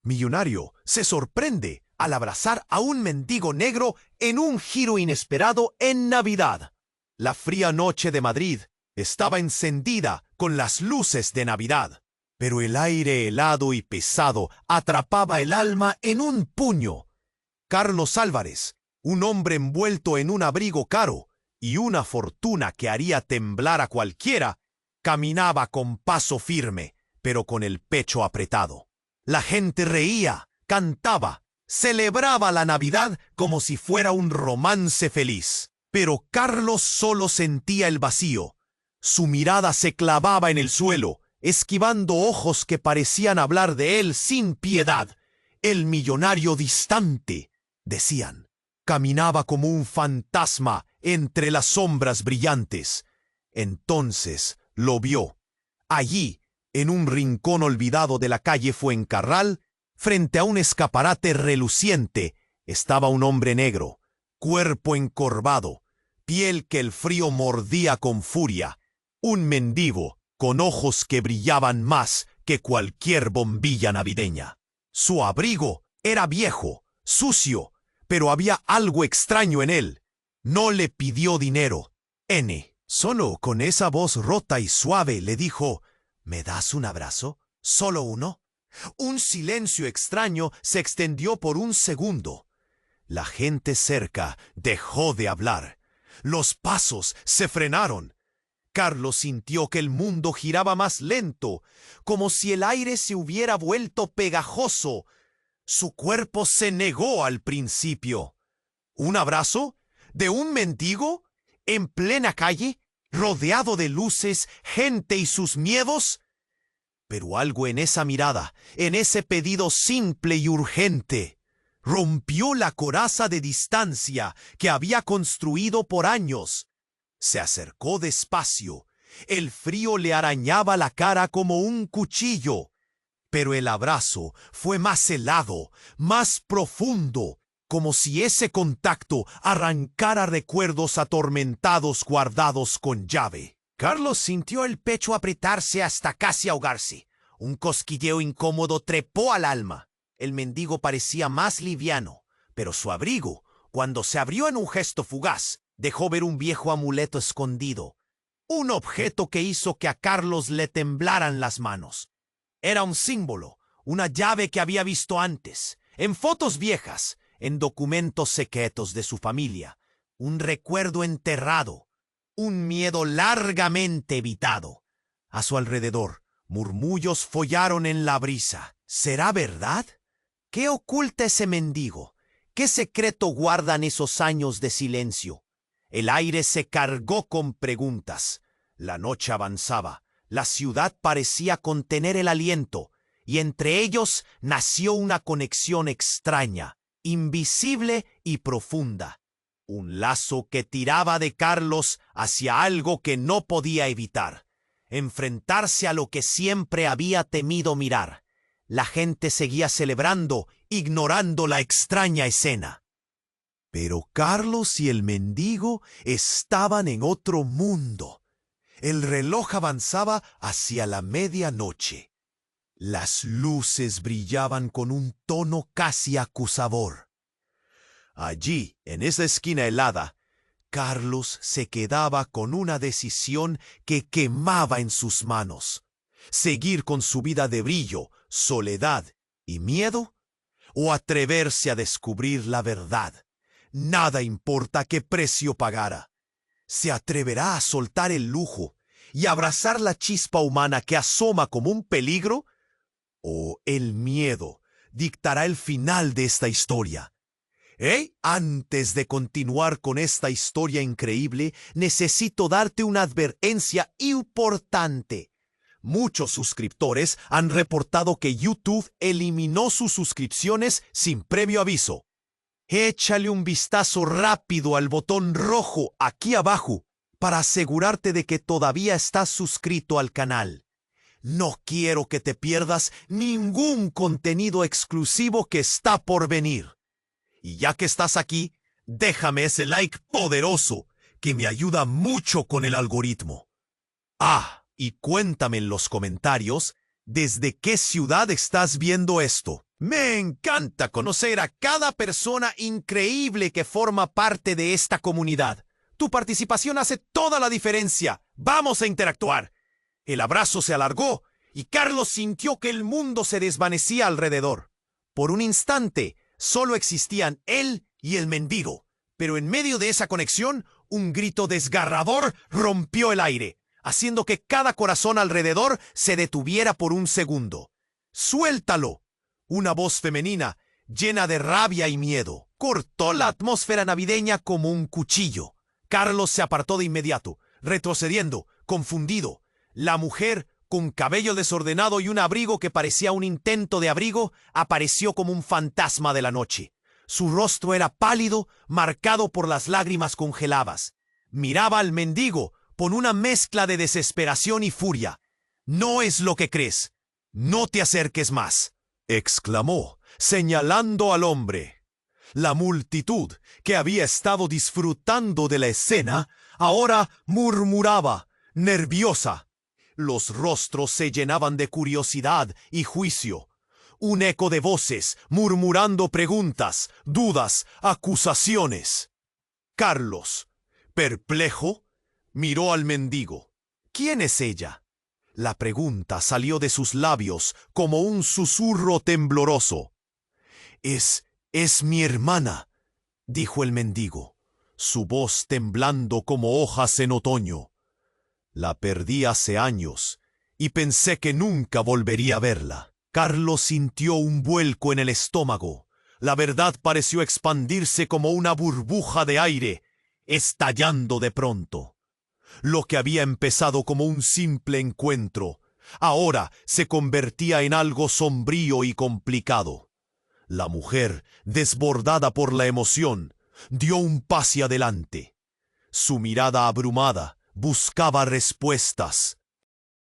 Millonario se sorprende al abrazar a un mendigo negro en un giro inesperado en Navidad. La fría noche de Madrid estaba encendida con las luces de Navidad, pero el aire helado y pesado atrapaba el alma en un puño. Carlos Álvarez, un hombre envuelto en un abrigo caro y una fortuna que haría temblar a cualquiera, caminaba con paso firme, pero con el pecho apretado. La gente reía, cantaba, celebraba la Navidad como si fuera un romance feliz. Pero Carlos solo sentía el vacío. Su mirada se clavaba en el suelo, esquivando ojos que parecían hablar de él sin piedad. El millonario distante, decían. Caminaba como un fantasma entre las sombras brillantes. Entonces lo vio. Allí, en un rincón olvidado de la calle Fuencarral, frente a un escaparate reluciente, estaba un hombre negro, cuerpo encorvado, piel que el frío mordía con furia, un mendigo con ojos que brillaban más que cualquier bombilla navideña. Su abrigo era viejo, sucio, pero había algo extraño en él. No le pidió dinero. Solo con esa voz rota y suave le dijo: ¿Me das un abrazo? ¿Solo uno? Un silencio extraño se extendió por un segundo. La gente cerca dejó de hablar. Los pasos se frenaron. Carlos sintió que el mundo giraba más lento, como si el aire se hubiera vuelto pegajoso. Su cuerpo se negó al principio. ¿Un abrazo? ¿De un mendigo? ¿En plena calle? ¿Rodeado de luces, gente y sus miedos? Pero algo en esa mirada, en ese pedido simple y urgente, rompió la coraza de distancia que había construido por años. Se acercó despacio. El frío le arañaba la cara como un cuchillo. Pero el abrazo fue más helado, más profundo, como si ese contacto arrancara recuerdos atormentados guardados con llave. Carlos sintió el pecho apretarse hasta casi ahogarse. Un cosquilleo incómodo trepó al alma. El mendigo parecía más liviano, pero su abrigo, cuando se abrió en un gesto fugaz, dejó ver un viejo amuleto escondido. Un objeto que hizo que a Carlos le temblaran las manos. Era un símbolo, una llave que había visto antes, en fotos viejas, en documentos secretos de su familia. Un recuerdo enterrado, un miedo largamente evitado. A su alrededor, murmullos follaron en la brisa. ¿Será verdad? ¿Qué oculta ese mendigo? ¿Qué secreto guardan esos años de silencio? El aire se cargó con preguntas. La noche avanzaba. La ciudad parecía contener el aliento, y entre ellos nació una conexión extraña, invisible y profunda. Un lazo que tiraba de Carlos hacia algo que no podía evitar. Enfrentarse a lo que siempre había temido mirar. La gente seguía celebrando, ignorando la extraña escena. Pero Carlos y el mendigo estaban en otro mundo. El reloj avanzaba hacia la medianoche. Las luces brillaban con un tono casi acusador. Allí, en esa esquina helada, Carlos se quedaba con una decisión que quemaba en sus manos. ¿Seguir con su vida de brillo, soledad y miedo? ¿O atreverse a descubrir la verdad? Nada importa qué precio pagara. ¿Se atreverá a soltar el lujo y abrazar la chispa humana que asoma como un peligro? ¿O el miedo dictará el final de esta historia? Antes de continuar con esta historia increíble, necesito darte una advertencia importante. Muchos suscriptores han reportado que YouTube eliminó sus suscripciones sin previo aviso. Échale un vistazo rápido al botón rojo aquí abajo para asegurarte de que todavía estás suscrito al canal. No quiero que te pierdas ningún contenido exclusivo que está por venir. Y ya que estás aquí, déjame ese like poderoso que me ayuda mucho con el algoritmo. Y cuéntame en los comentarios desde qué ciudad estás viendo esto. Me encanta conocer a cada persona increíble que forma parte de esta comunidad. Tu participación hace toda la diferencia. Vamos a interactuar. El abrazo se alargó y Carlos sintió que el mundo se desvanecía alrededor. Por un instante, solo existían él y el mendigo. Pero en medio de esa conexión, un grito desgarrador rompió el aire, haciendo que cada corazón alrededor se detuviera por un segundo. ¡Suéltalo! Una voz femenina, llena de rabia y miedo, cortó la atmósfera navideña como un cuchillo. Carlos se apartó de inmediato, retrocediendo, confundido. La mujer, con cabello desordenado y un abrigo que parecía un intento de abrigo, apareció como un fantasma de la noche. Su rostro era pálido, marcado por las lágrimas congeladas. Miraba al mendigo con una mezcla de desesperación y furia. «No es lo que crees. No te acerques más», exclamó, señalando al hombre. La multitud, que había estado disfrutando de la escena, ahora murmuraba, nerviosa. Los rostros se llenaban de curiosidad y juicio. Un eco de voces, murmurando preguntas, dudas, acusaciones. Carlos, perplejo, miró al mendigo. ¿Quién es ella? La pregunta salió de sus labios como un susurro tembloroso. Es mi hermana», dijo el mendigo, su voz temblando como hojas en otoño. «La perdí hace años y pensé que nunca volvería a verla». Carlos sintió un vuelco en el estómago. La verdad pareció expandirse como una burbuja de aire, estallando de pronto. Lo que había empezado como un simple encuentro, ahora se convertía en algo sombrío y complicado. La mujer, desbordada por la emoción, dio un paso adelante. Su mirada abrumada buscaba respuestas.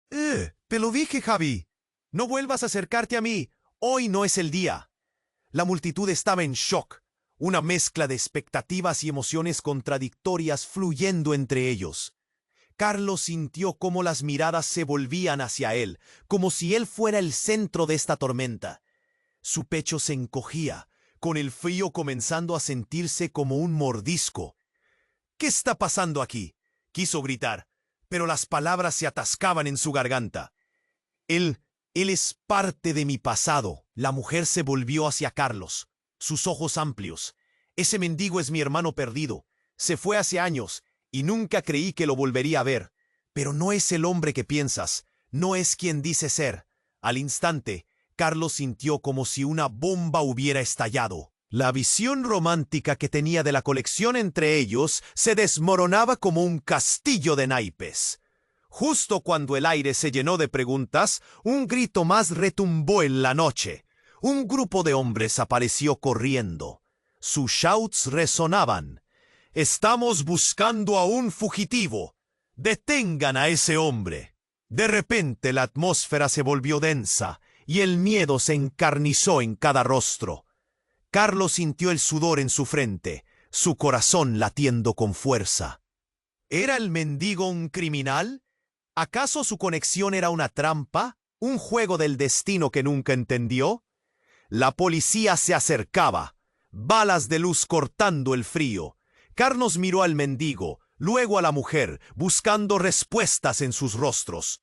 Te lo dije, Javi. No vuelvas a acercarte a mí. Hoy no es el día». La multitud estaba en shock, una mezcla de expectativas y emociones contradictorias fluyendo entre ellos. Carlos sintió cómo las miradas se volvían hacia él, como si él fuera el centro de esta tormenta. Su pecho se encogía, con el frío comenzando a sentirse como un mordisco. «¿Qué está pasando aquí?», quiso gritar, pero las palabras se atascaban en su garganta. Él es parte de mi pasado». La mujer se volvió hacia Carlos, sus ojos amplios. «Ese mendigo es mi hermano perdido. Se fue hace años y nunca creí que lo volvería a ver. Pero no es el hombre que piensas, no es quien dice ser». Al instante, Carlos sintió como si una bomba hubiera estallado. La visión romántica que tenía de la conexión entre ellos se desmoronaba como un castillo de naipes. Justo cuando el aire se llenó de preguntas, un grito más retumbó en la noche. Un grupo de hombres apareció corriendo. Sus shouts resonaban. «Estamos buscando a un fugitivo. Detengan a ese hombre». De repente la atmósfera se volvió densa y el miedo se encarnizó en cada rostro. Carlos sintió el sudor en su frente, su corazón latiendo con fuerza. ¿Era el mendigo un criminal? ¿Acaso su conexión era una trampa? ¿Un juego del destino que nunca entendió? La policía se acercaba, balas de luz cortando el frío. Carlos miró al mendigo, luego a la mujer, buscando respuestas en sus rostros.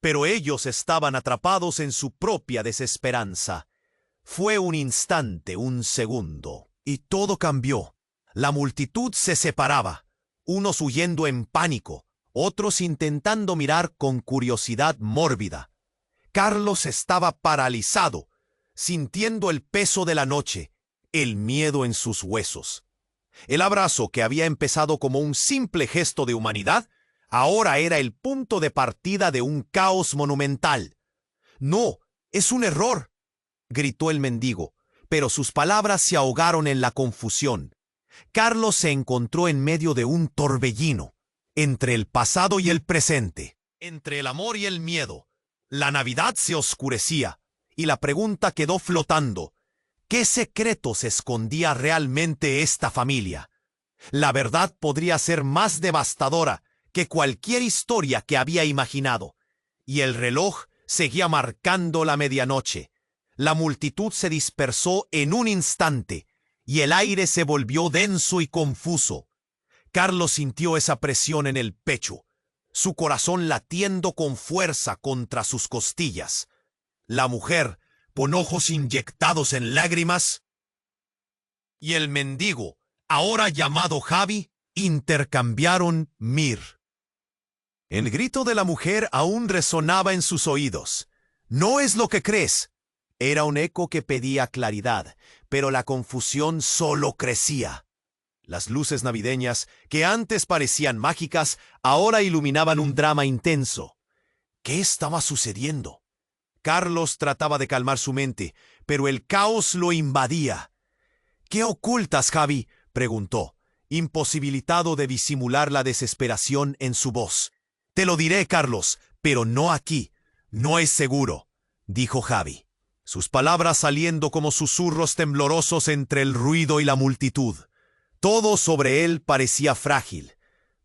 Pero ellos estaban atrapados en su propia desesperanza. Fue un instante, un segundo, y todo cambió. La multitud se separaba, unos huyendo en pánico, otros intentando mirar con curiosidad mórbida. Carlos estaba paralizado, sintiendo el peso de la noche, el miedo en sus huesos. El abrazo que había empezado como un simple gesto de humanidad, ahora era el punto de partida de un caos monumental. «No, es un error», gritó el mendigo, pero sus palabras se ahogaron en la confusión. Carlos se encontró en medio de un torbellino, entre el pasado y el presente, entre el amor y el miedo. La Navidad se oscurecía, y la pregunta quedó flotando. ¿Qué secretos escondía realmente esta familia? La verdad podría ser más devastadora que cualquier historia que había imaginado, y el reloj seguía marcando la medianoche. La multitud se dispersó en un instante, y el aire se volvió denso y confuso. Carlos sintió esa presión en el pecho, su corazón latiendo con fuerza contra sus costillas. La mujer, con ojos inyectados en lágrimas, y el mendigo, ahora llamado Javi, intercambiaron mir. El grito de la mujer aún resonaba en sus oídos. «No es lo que crees». Era un eco que pedía claridad, pero la confusión solo crecía. Las luces navideñas, que antes parecían mágicas, ahora iluminaban un drama intenso. ¿Qué estaba sucediendo? Carlos trataba de calmar su mente, pero el caos lo invadía. «¿Qué ocultas, Javi?», preguntó, imposibilitado de disimular la desesperación en su voz. «Te lo diré, Carlos, pero no aquí. No es seguro», dijo Javi, sus palabras saliendo como susurros temblorosos entre el ruido y la multitud. Todo sobre él parecía frágil,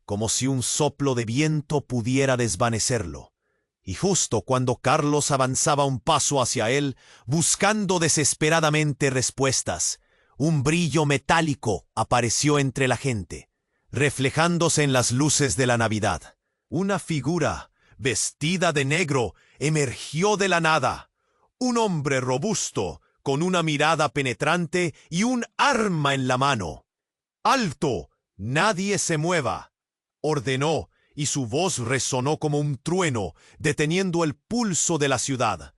como si un soplo de viento pudiera desvanecerlo. Y justo cuando Carlos avanzaba un paso hacia él, buscando desesperadamente respuestas, un brillo metálico apareció entre la gente, reflejándose en las luces de la Navidad. Una figura, vestida de negro, emergió de la nada. Un hombre robusto, con una mirada penetrante y un arma en la mano. «¡Alto! Nadie se mueva», ordenó, y su voz resonó como un trueno, deteniendo el pulso de la ciudad.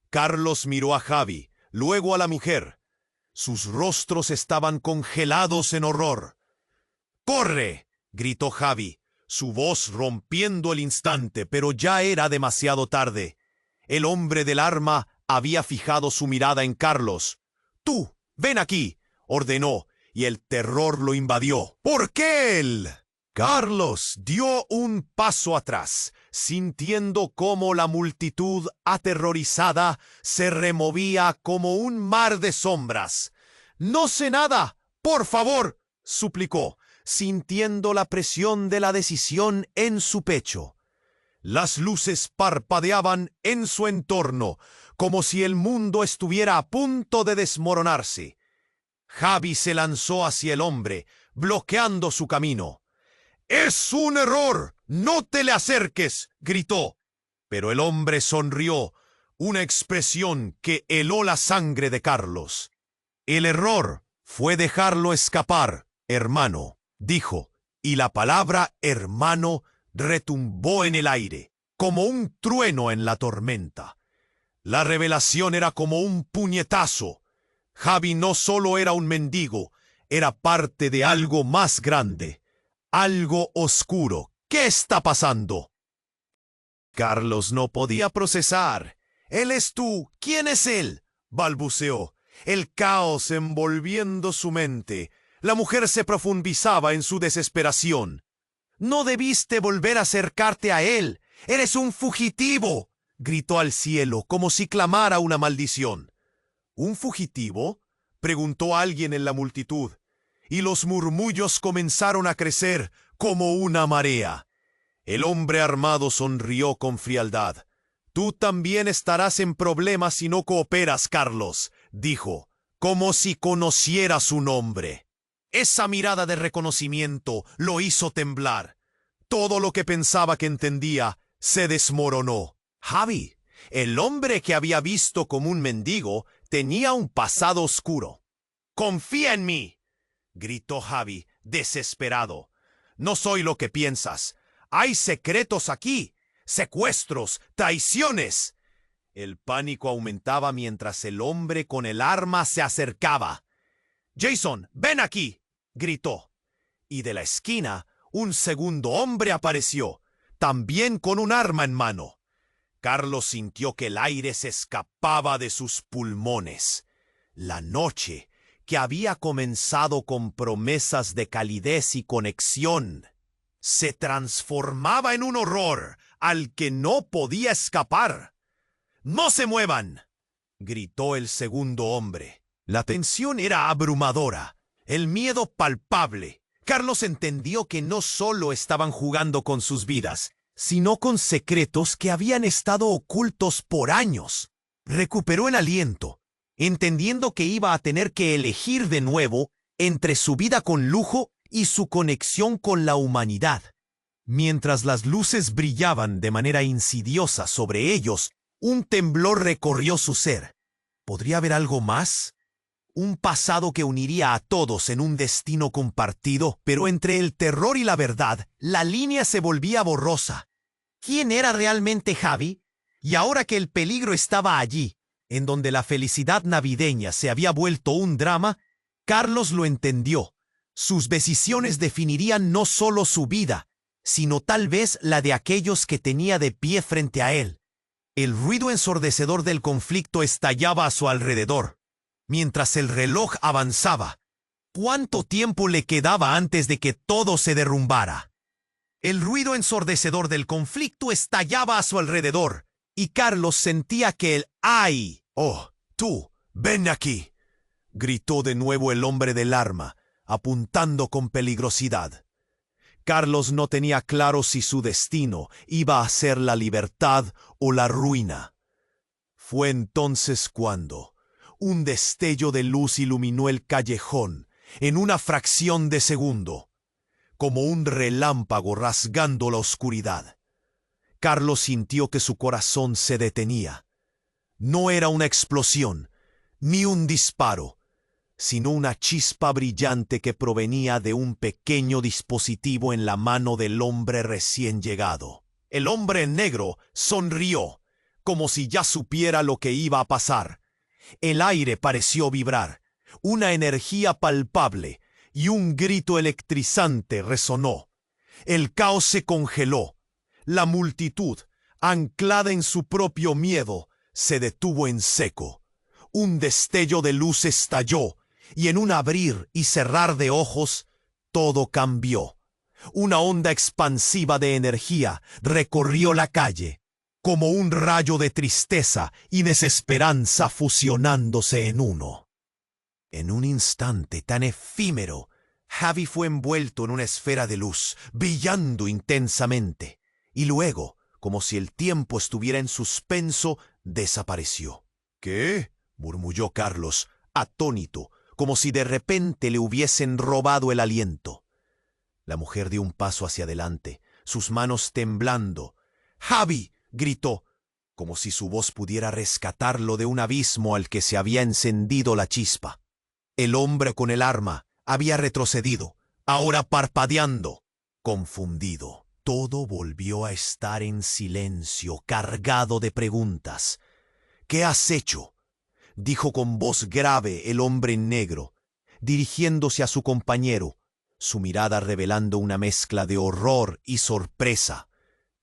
Carlos miró a Javi, luego a la mujer. Sus rostros estaban congelados en horror. «¡Corre!», gritó Javi, su voz rompiendo el instante, pero ya era demasiado tarde. El hombre del arma había fijado su mirada en Carlos. «¡Tú, ven aquí!», ordenó, y el terror lo invadió. «¿Por qué él?». Carlos dio un paso atrás, sintiendo cómo la multitud aterrorizada se removía como un mar de sombras. «No sé nada, por favor», suplicó, sintiendo la presión de la decisión en su pecho. Las luces parpadeaban en su entorno, como si el mundo estuviera a punto de desmoronarse. Javi se lanzó hacia el hombre, bloqueando su camino. «¡Es un error! ¡No te le acerques!», gritó. Pero el hombre sonrió, una expresión que heló la sangre de Carlos. «El error fue dejarlo escapar, hermano», dijo, y la palabra hermano retumbó en el aire, como un trueno en la tormenta. La revelación era como un puñetazo. Javi no solo era un mendigo, era parte de algo más grande, algo oscuro. «¿Qué está pasando?». Carlos no podía procesar. «Él es tú. ¿Quién es él?», balbuceó, el caos envolviendo su mente. La mujer se profundizaba en su desesperación. «No debiste volver a acercarte a él. Eres un fugitivo», gritó al cielo como si clamara una maldición. «¿Un fugitivo?», preguntó alguien en la multitud, y los murmullos comenzaron a crecer como una marea. El hombre armado sonrió con frialdad. «Tú también estarás en problemas si no cooperas, Carlos», dijo, como si conociera su nombre. Esa mirada de reconocimiento lo hizo temblar. Todo lo que pensaba que entendía se desmoronó. Javi, el hombre que había visto como un mendigo, tenía un pasado oscuro. «¡Confía en mí!», gritó Javi, desesperado. «No soy lo que piensas. Hay secretos aquí, secuestros, traiciones». El pánico aumentaba mientras el hombre con el arma se acercaba. «Jason, ven aquí», gritó. Y de la esquina, un segundo hombre apareció, también con un arma en mano. Carlos sintió que el aire se escapaba de sus pulmones. La noche, que había comenzado con promesas de calidez y conexión, se transformaba en un horror al que no podía escapar. «¡No se muevan!», gritó el segundo hombre. La tensión era abrumadora, el miedo palpable. Carlos entendió que no solo estaban jugando con sus vidas, sino con secretos que habían estado ocultos por años. Recuperó el aliento, entendiendo que iba a tener que elegir de nuevo entre su vida con lujo y su conexión con la humanidad. Mientras las luces brillaban de manera insidiosa sobre ellos, un temblor recorrió su ser. ¿Podría haber algo más? Un pasado que uniría a todos en un destino compartido, pero entre el terror y la verdad, la línea se volvía borrosa. ¿Quién era realmente Javi? Y ahora que el peligro estaba allí, en donde la felicidad navideña se había vuelto un drama, Carlos lo entendió. Sus decisiones definirían no solo su vida, sino tal vez la de aquellos que tenía de pie frente a él. El ruido ensordecedor del conflicto estallaba a su alrededor, mientras el reloj avanzaba. ¿Cuánto tiempo le quedaba antes de que todo se derrumbara? El ruido ensordecedor del conflicto estallaba a su alrededor, y Carlos sentía que el ¡ay! «Oh, tú, ven aquí», gritó de nuevo el hombre del arma, apuntando con peligrosidad. Carlos no tenía claro si su destino iba a ser la libertad o la ruina. Fue entonces cuando un destello de luz iluminó el callejón en una fracción de segundo, como un relámpago rasgando la oscuridad. Carlos sintió que su corazón se detenía. No era una explosión, ni un disparo, sino una chispa brillante que provenía de un pequeño dispositivo en la mano del hombre recién llegado. El hombre en negro sonrió, como si ya supiera lo que iba a pasar. El aire pareció vibrar, una energía palpable, y un grito electrizante resonó. El caos se congeló. La multitud, anclada en su propio miedo, se detuvo en seco. Un destello de luz estalló, y en un abrir y cerrar de ojos, todo cambió. Una onda expansiva de energía recorrió la calle, como un rayo de tristeza y desesperanza fusionándose en uno. En un instante tan efímero, Javi fue envuelto en una esfera de luz, brillando intensamente, y luego, como si el tiempo estuviera en suspenso, desapareció. ¿Qué? Murmulló Carlos, atónito, como si de repente le hubiesen robado el aliento. La mujer dio un paso hacia adelante, sus manos temblando. «¡Javi!», gritó, como si su voz pudiera rescatarlo de un abismo al que se había encendido la chispa. El hombre con el arma había retrocedido, ahora parpadeando, confundido. Todo volvió a estar en silencio, cargado de preguntas. «¿Qué has hecho?», dijo con voz grave el hombre en negro, dirigiéndose a su compañero, su mirada revelando una mezcla de horror y sorpresa.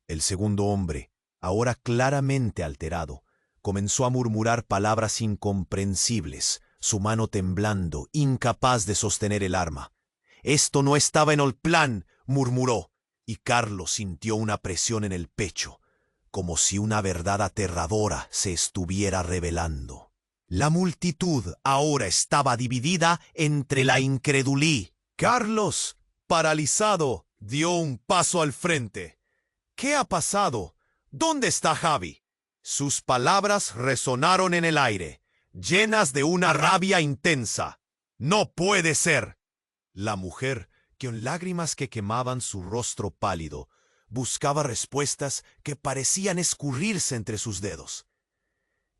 El segundo hombre, ahora claramente alterado, comenzó a murmurar palabras incomprensibles, su mano temblando, incapaz de sostener el arma. «Esto no estaba en el plan», murmuró, y Carlos sintió una presión en el pecho, como si una verdad aterradora se estuviera revelando. La multitud ahora estaba dividida entre la incredulidad. Carlos, paralizado, dio un paso al frente. ¿Qué ha pasado? ¿Dónde está Javi? Sus palabras resonaron en el aire, llenas de una rabia intensa. ¡No puede ser! La mujer, con lágrimas que quemaban su rostro pálido, buscaba respuestas que parecían escurrirse entre sus dedos.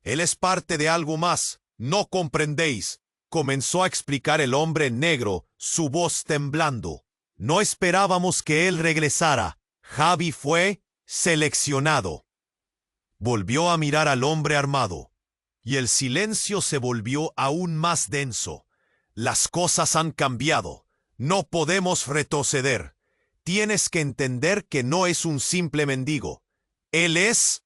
«Él es parte de algo más, no comprendéis», comenzó a explicar el hombre negro, su voz temblando. «No esperábamos que él regresara. Javi fue seleccionado». Volvió a mirar al hombre armado, y el silencio se volvió aún más denso. «Las cosas han cambiado. No podemos retroceder. Tienes que entender que no es un simple mendigo. Él es...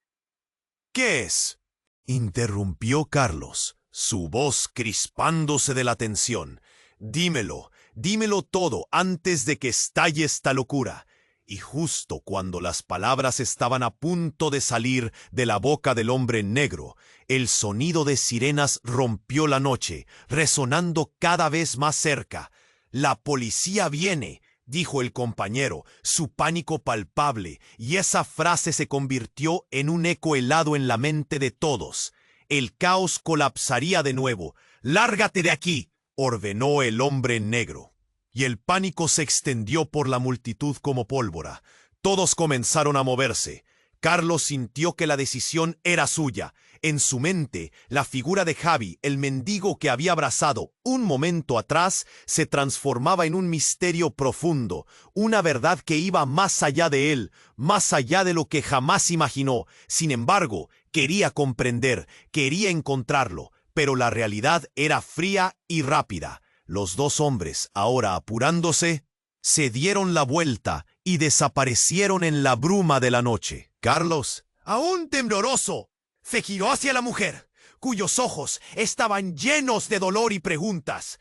¿Qué es?», interrumpió Carlos, su voz crispándose de la tensión. «Dímelo, dímelo todo antes de que estalle esta locura». Y justo cuando las palabras estaban a punto de salir de la boca del hombre negro, el sonido de sirenas rompió la noche, resonando cada vez más cerca. «La policía viene», dijo el compañero, su pánico palpable, y esa frase se convirtió en un eco helado en la mente de todos. el caos colapsaría de nuevo. «¡Lárgate de aquí!», ordenó el hombre en negro. Y el pánico se extendió por la multitud como pólvora. Todos comenzaron a moverse. Carlos sintió que la decisión era suya. En su mente, la figura de Javi, el mendigo que había abrazado un momento atrás, se transformaba en un misterio profundo, una verdad que iba más allá de él, más allá de lo que jamás imaginó. Sin embargo, quería comprender, quería encontrarlo, pero la realidad era fría y rápida. Los dos hombres, ahora apurándose, se dieron la vuelta y desaparecieron en la bruma de la noche. Carlos, aún tembloroso, se giró hacia la mujer, cuyos ojos estaban llenos de dolor y preguntas.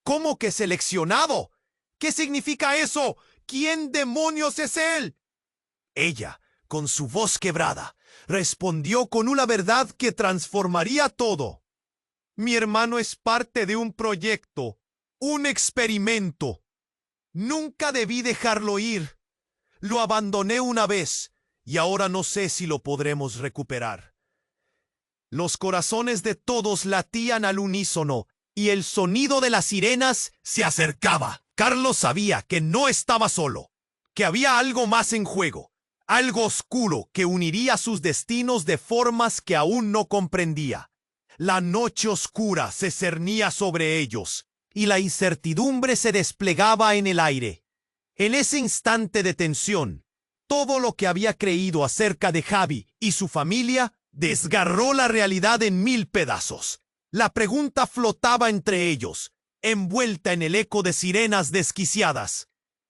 ¿Cómo que seleccionado? ¿Qué significa eso? ¿Quién demonios es él? Ella, con su voz quebrada, respondió con una verdad que transformaría todo. Mi hermano es parte de un proyecto, un experimento. Nunca debí dejarlo ir. Lo abandoné una vez y ahora no sé si lo podremos recuperar. Los corazones de todos latían al unísono y el sonido de las sirenas se acercaba. Carlos sabía que no estaba solo, que había algo más en juego, algo oscuro que uniría sus destinos de formas que aún no comprendía. La noche oscura se cernía sobre ellos y la incertidumbre se desplegaba en el aire. En ese instante de tensión, todo lo que había creído acerca de Javi y su familia desgarró la realidad en 1000 pedazos. La pregunta flotaba entre ellos, envuelta en el eco de sirenas desquiciadas.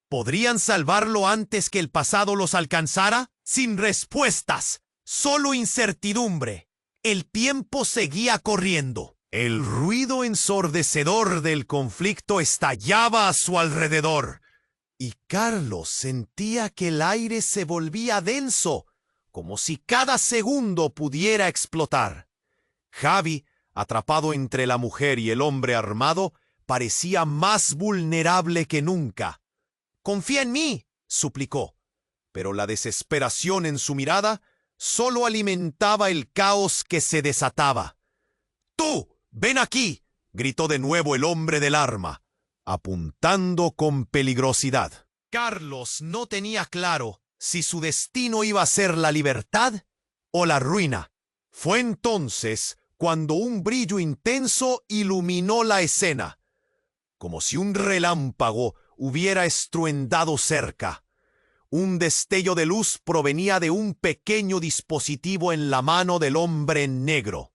¿Podrían salvarlo antes que el pasado los alcanzara? Sin respuestas, solo incertidumbre. El tiempo seguía corriendo. El ruido ensordecedor del conflicto estallaba a su alrededor. Y Carlos sentía que el aire se volvía denso, como si cada segundo pudiera explotar. Javi, atrapado entre la mujer y el hombre armado, parecía más vulnerable que nunca. «Confía en mí», suplicó, pero la desesperación en su mirada solo alimentaba el caos que se desataba. «¡Tú, ven aquí!», gritó de nuevo el hombre del arma, apuntando con peligrosidad. Carlos no tenía claro si su destino iba a ser la libertad o la ruina. Fue entonces cuando un brillo intenso iluminó la escena, como si un relámpago hubiera estruendado cerca. Un destello de luz provenía de un pequeño dispositivo en la mano del hombre en negro.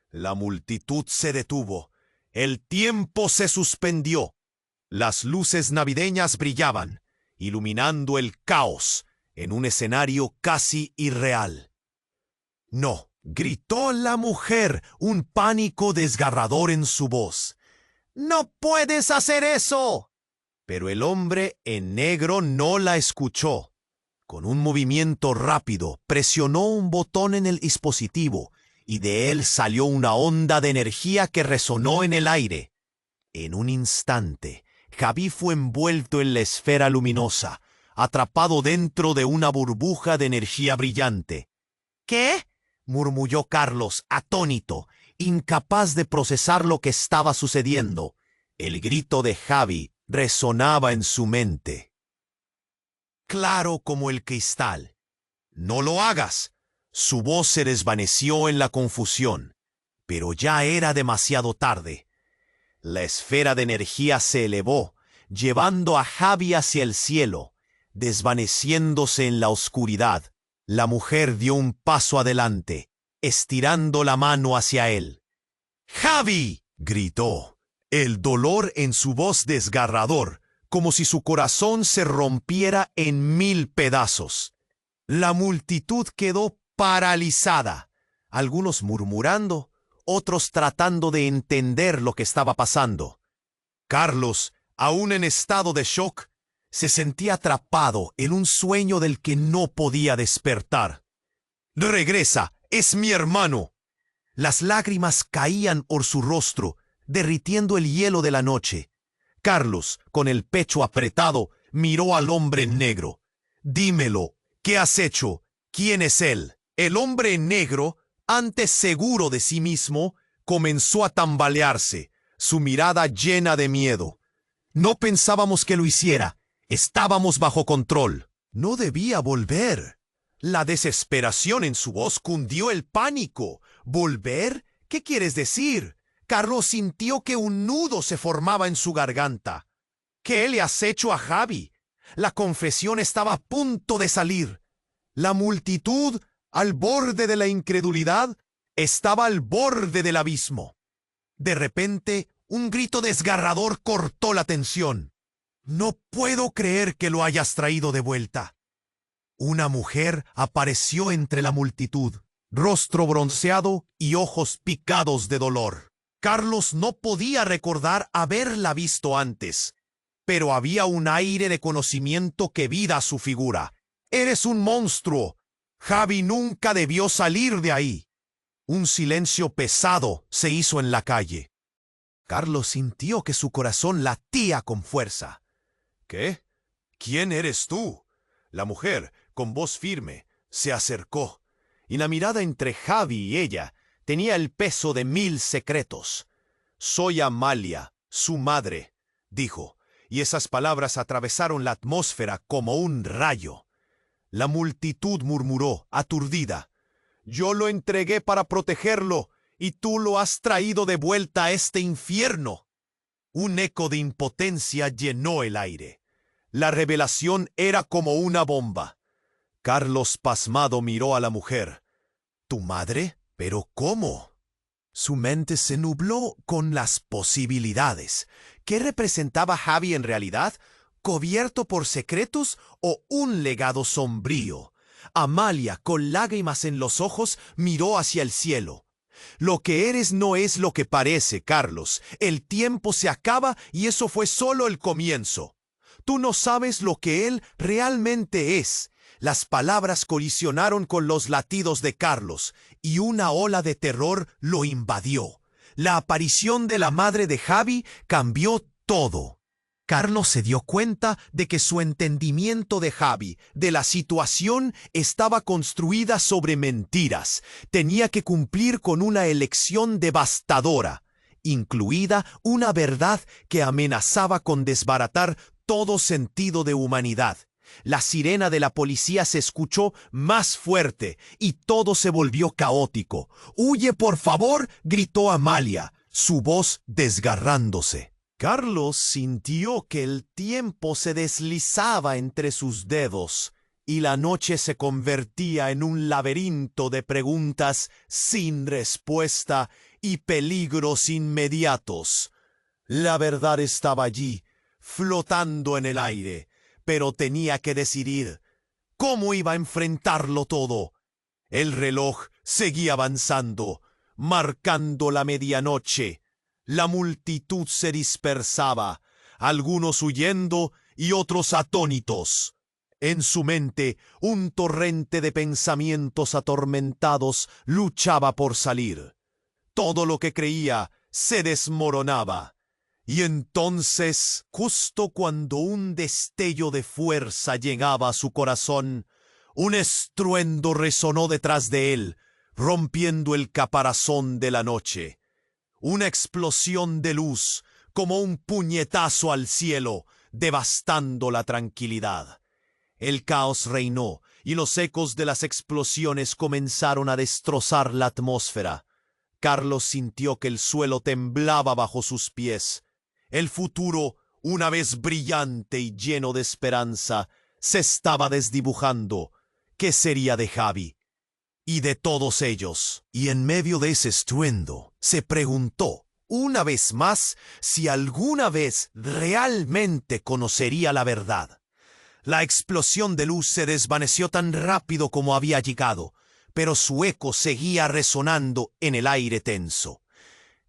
La multitud se detuvo. El tiempo se suspendió. Las luces navideñas brillaban, iluminando el caos en un escenario casi irreal. «No», gritó la mujer, un pánico desgarrador en su voz. «¡No puedes hacer eso!». Pero el hombre en negro no la escuchó. Con un movimiento rápido, presionó un botón en el dispositivo y de él salió una onda de energía que resonó en el aire. En un instante, Javi fue envuelto en la esfera luminosa, atrapado dentro de una burbuja de energía brillante. «¿Qué?», murmulló Carlos, atónito, incapaz de procesar lo que estaba sucediendo. El grito de Javi resonaba en su mente, claro como el cristal. «¡No lo hagas!». Su voz se desvaneció en la confusión, pero ya era demasiado tarde. La esfera de energía se elevó, llevando a Javi hacia el cielo, desvaneciéndose en la oscuridad. La mujer dio un paso adelante, estirando la mano hacia él. «¡Javi!», gritó, el dolor en su voz desgarrador, como si su corazón se rompiera en 1000 pedazos. La multitud quedó paralizada, algunos murmurando, otros tratando de entender lo que estaba pasando. Carlos, aún en estado de shock, se sentía atrapado en un sueño del que no podía despertar. «¡Regresa! ¡Es mi hermano!». Las lágrimas caían por su rostro, derritiendo el hielo de la noche. Carlos, con el pecho apretado, miró al hombre en negro. «Dímelo, ¿qué has hecho? ¿Quién es él?». El hombre en negro Antes seguro de sí mismo, comenzó a tambalearse, su mirada llena de miedo. No pensábamos que lo hiciera. Estábamos bajo control. No debía volver. La desesperación en su voz cundió el pánico. ¿Volver? ¿Qué quieres decir? Carlos sintió que un nudo se formaba en su garganta. ¿Qué le has hecho a Javi? La confesión estaba a punto de salir. La multitud, al borde de la incredulidad, estaba al borde del abismo. De repente, un grito desgarrador cortó la tensión. No puedo creer que lo hayas traído de vuelta. Una mujer apareció entre la multitud, rostro bronceado y ojos picados de dolor. Carlos no podía recordar haberla visto antes, pero había un aire de conocimiento que vida su figura. «Eres un monstruo. Javi nunca debió salir de ahí». Un silencio pesado se hizo en la calle. Carlos sintió que su corazón latía con fuerza. «¿Qué? ¿Quién eres tú?» La mujer, con voz firme, se acercó, y la mirada entre Javi y ella tenía el peso de 1000 secretos. «Soy Amalia, su madre», dijo, y esas palabras atravesaron la atmósfera como un rayo. La multitud murmuró, aturdida: «Yo lo entregué para protegerlo, y tú lo has traído de vuelta a este infierno». Un eco de impotencia llenó el aire. La revelación era como una bomba. Carlos, pasmado, miró a la mujer. «¿Tu madre? ¿Pero cómo?» Su mente se nubló con las posibilidades. ¿Qué representaba Javi en realidad? ¿Cubierto por secretos o un legado sombrío? Amalia, con lágrimas en los ojos, miró hacia el cielo. «Lo que eres no es lo que parece, Carlos. El tiempo se acaba y eso fue solo el comienzo. Tú no sabes lo que él realmente es». Las palabras colisionaron con los latidos de Carlos, y una ola de terror lo invadió. La aparición de la madre de Javi cambió todo. Carlos se dio cuenta de que su entendimiento de Javi, de la situación, estaba construida sobre mentiras. Tenía que cumplir con una elección devastadora, incluida una verdad que amenazaba con desbaratar todo sentido de humanidad. La sirena de la policía se escuchó más fuerte y todo se volvió caótico. «¡Huye, por favor!», gritó Amalia, su voz desgarrándose. Carlos sintió que el tiempo se deslizaba entre sus dedos y la noche se convertía en un laberinto de preguntas sin respuesta y peligros inmediatos. La verdad estaba allí, flotando en el aire, pero tenía que decidir cómo iba a enfrentarlo todo. El reloj seguía avanzando, marcando la medianoche. La multitud se dispersaba, algunos huyendo y otros atónitos. En su mente, un torrente de pensamientos atormentados luchaba por salir. Todo lo que creía se desmoronaba. Y entonces, justo cuando un destello de fuerza llegaba a su corazón, un estruendo resonó detrás de él, rompiendo el caparazón de la noche. Una explosión de luz, como un puñetazo al cielo, devastando la tranquilidad. El caos reinó, y los ecos de las explosiones comenzaron a destrozar la atmósfera. Carlos sintió que el suelo temblaba bajo sus pies. El futuro, una vez brillante y lleno de esperanza, se estaba desdibujando. ¿Qué sería de Javi y de todos ellos? Y en medio de ese estruendo, se preguntó, una vez más, si alguna vez realmente conocería la verdad. La explosión de luz se desvaneció tan rápido como había llegado, pero su eco seguía resonando en el aire tenso.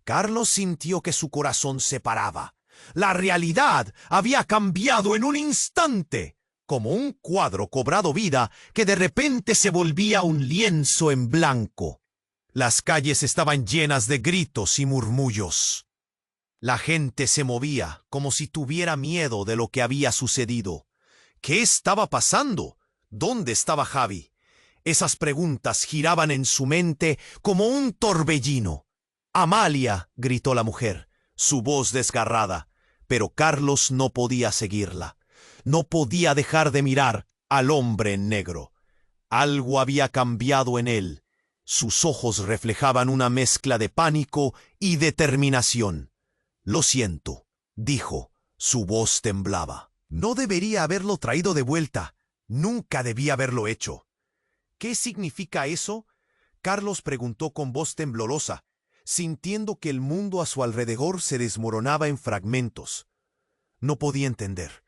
Carlos sintió que su corazón se paraba. La realidad había cambiado en un instante, como un cuadro cobrado vida que de repente se volvía un lienzo en blanco. Las calles estaban llenas de gritos y murmullos. La gente se movía como si tuviera miedo de lo que había sucedido. ¿Qué estaba pasando? ¿Dónde estaba Javi? Esas preguntas giraban en su mente como un torbellino. «Amalia», gritó la mujer, su voz desgarrada, pero Carlos no podía seguirla. No podía dejar de mirar al hombre en negro. Algo había cambiado en él. Sus ojos reflejaban una mezcla de pánico y determinación. «Lo siento», dijo, su voz temblaba. «No debería haberlo traído de vuelta. Nunca debía haberlo hecho». «¿Qué significa eso?», Carlos preguntó con voz temblorosa, sintiendo que el mundo a su alrededor se desmoronaba en fragmentos. No podía entender.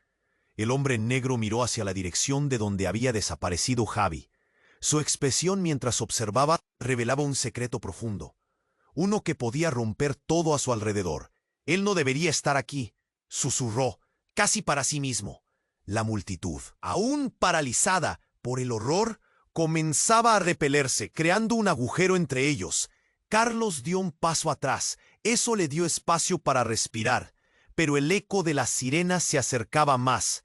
El hombre negro miró hacia la dirección de donde había desaparecido Javi. Su expresión mientras observaba revelaba un secreto profundo, uno que podía romper todo a su alrededor. «Él no debería estar aquí», susurró, casi para sí mismo. La multitud, aún paralizada por el horror, comenzaba a repelerse, creando un agujero entre ellos. Carlos dio un paso atrás. Eso le dio espacio para respirar, pero el eco de las sirenas se acercaba más.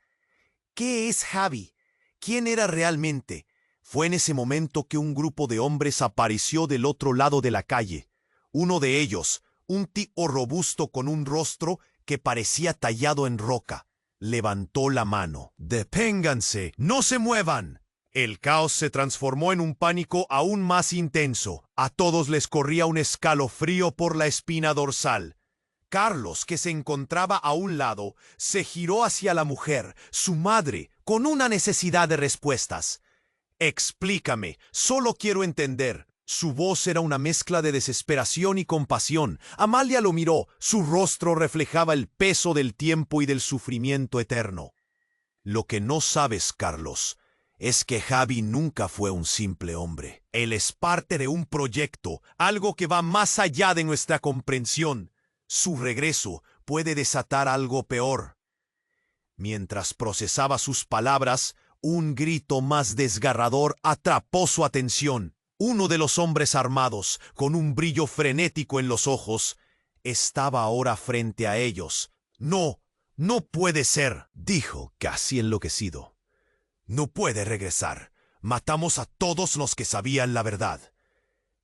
¿Qué es Javi? ¿Quién era realmente? Fue en ese momento que un grupo de hombres apareció del otro lado de la calle. Uno de ellos, un tipo robusto con un rostro que parecía tallado en roca, levantó la mano. «Deténganse, no se muevan». El caos se transformó en un pánico aún más intenso. A todos les corría un escalofrío por la espina dorsal. Carlos, que se encontraba a un lado, se giró hacia la mujer, su madre, con una necesidad de respuestas. «Explícame, solo quiero entender». Su voz era una mezcla de desesperación y compasión. Amalia lo miró, su rostro reflejaba el peso del tiempo y del sufrimiento eterno. «Lo que no sabes, Carlos, es que Javi nunca fue un simple hombre. Él es parte de un proyecto, algo que va más allá de nuestra comprensión. Su regreso puede desatar algo peor». Mientras procesaba sus palabras, un grito más desgarrador atrapó su atención. Uno de los hombres armados, con un brillo frenético en los ojos, estaba ahora frente a ellos. «No, no puede ser», dijo, casi enloquecido. «No puede regresar. Matamos a todos los que sabían la verdad».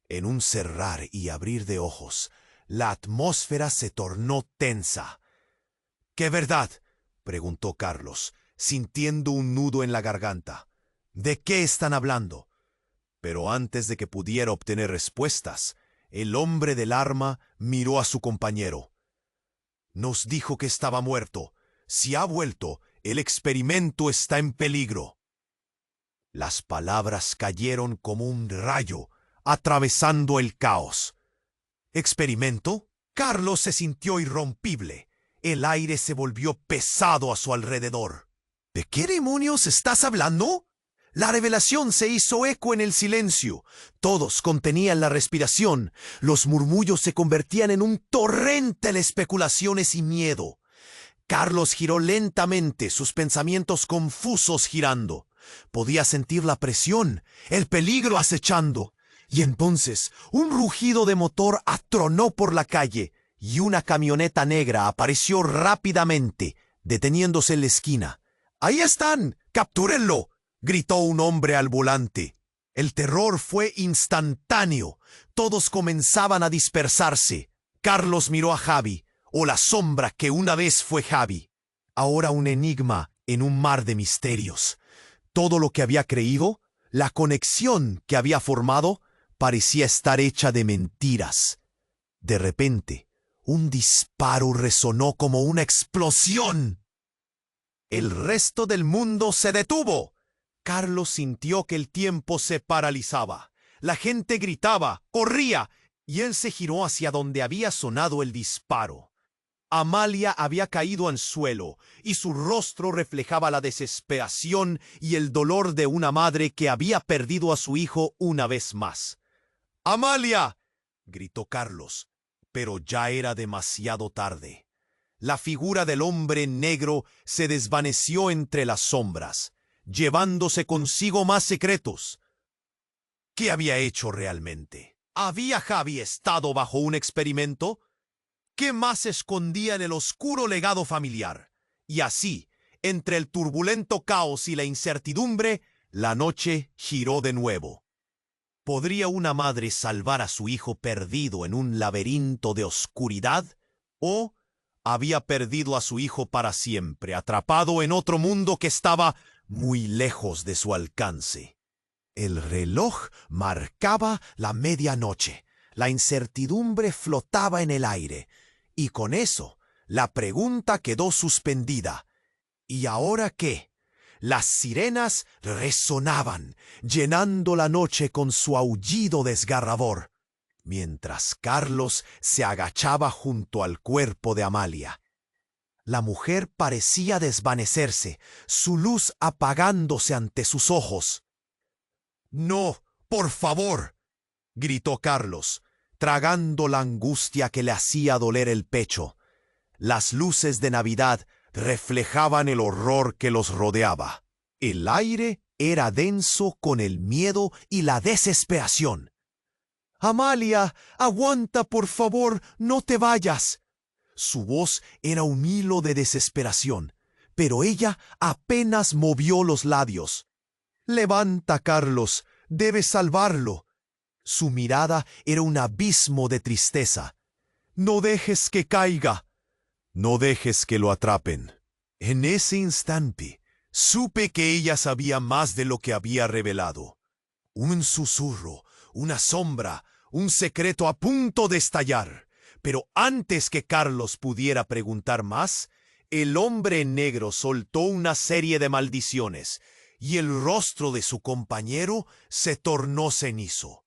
En un cerrar y abrir de ojos, la atmósfera se tornó tensa. «¿Qué verdad?», preguntó Carlos, sintiendo un nudo en la garganta. «¿De qué están hablando?». Pero antes de que pudiera obtener respuestas, el hombre del arma miró a su compañero. «Nos dijo que estaba muerto. Si ha vuelto, el experimento está en peligro». Las palabras cayeron como un rayo, atravesando el caos. «¿Experimento?». Carlos se sintió irrompible. El aire se volvió pesado a su alrededor. «¿De qué demonios estás hablando?». La revelación se hizo eco en el silencio. Todos contenían la respiración. Los murmullos se convertían en un torrente de especulaciones y miedo. Carlos giró lentamente, sus pensamientos confusos girando. Podía sentir la presión, el peligro acechando. Y entonces un rugido de motor atronó por la calle y una camioneta negra apareció rápidamente, deteniéndose en la esquina. «¡Ahí están! ¡Captúrenlo!», gritó un hombre al volante. El terror fue instantáneo. Todos comenzaban a dispersarse. Carlos miró a Javi, o la sombra que una vez fue Javi. Ahora un enigma en un mar de misterios. Todo lo que había creído, la conexión que había formado, parecía estar hecha de mentiras. De repente, un disparo resonó como una explosión. El resto del mundo se detuvo. Carlos sintió que el tiempo se paralizaba. La gente gritaba, corría, y él se giró hacia donde había sonado el disparo. Amalia había caído al suelo, y su rostro reflejaba la desesperación y el dolor de una madre que había perdido a su hijo una vez más. «¡Amalia!», gritó Carlos, pero ya era demasiado tarde. La figura del hombre negro se desvaneció entre las sombras, llevándose consigo más secretos. ¿Qué había hecho realmente? ¿Había Javi estado bajo un experimento? ¿Qué más escondía en el oscuro legado familiar? Y así, entre el turbulento caos y la incertidumbre, La noche giró de nuevo. ¿Podría una madre salvar a su hijo perdido en un laberinto de oscuridad? ¿O había perdido a su hijo para siempre, atrapado en otro mundo que estaba muy lejos de su alcance? El reloj marcaba la medianoche. La incertidumbre flotaba en el aire. Y con eso, la pregunta quedó suspendida. ¿Y ahora qué? Las sirenas resonaban, llenando la noche con su aullido desgarrador, mientras Carlos se agachaba junto al cuerpo de Amalia. La mujer parecía desvanecerse, su luz apagándose ante sus ojos. «¡No, por favor!», gritó Carlos, tragando la angustia que le hacía doler el pecho. Las luces de Navidad reflejaban el horror que los rodeaba. El aire era denso con el miedo y la desesperación. «Amalia, aguanta, por favor, no te vayas». Su voz era un hilo de desesperación, pero ella apenas movió los labios. «Levanta, Carlos, debes salvarlo». Su mirada era un abismo de tristeza. «No dejes que caiga. No dejes que lo atrapen». En ese instante, supe que ella sabía más de lo que había revelado. Un susurro, una sombra, un secreto a punto de estallar. Pero antes que Carlos pudiera preguntar más, el hombre en negro soltó una serie de maldiciones, y el rostro de su compañero se tornó cenizo.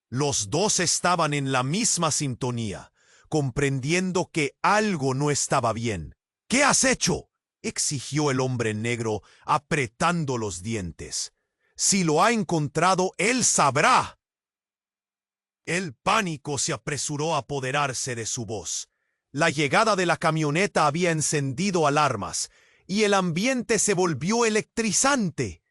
Los dos estaban en la misma sintonía, comprendiendo que algo no estaba bien. «¿Qué has hecho?», exigió el hombre negro, apretando los dientes. «Si lo ha encontrado, él sabrá». El pánico se apresuró a apoderarse de su voz. La llegada de la camioneta había encendido alarmas, y el ambiente se volvió electrizante.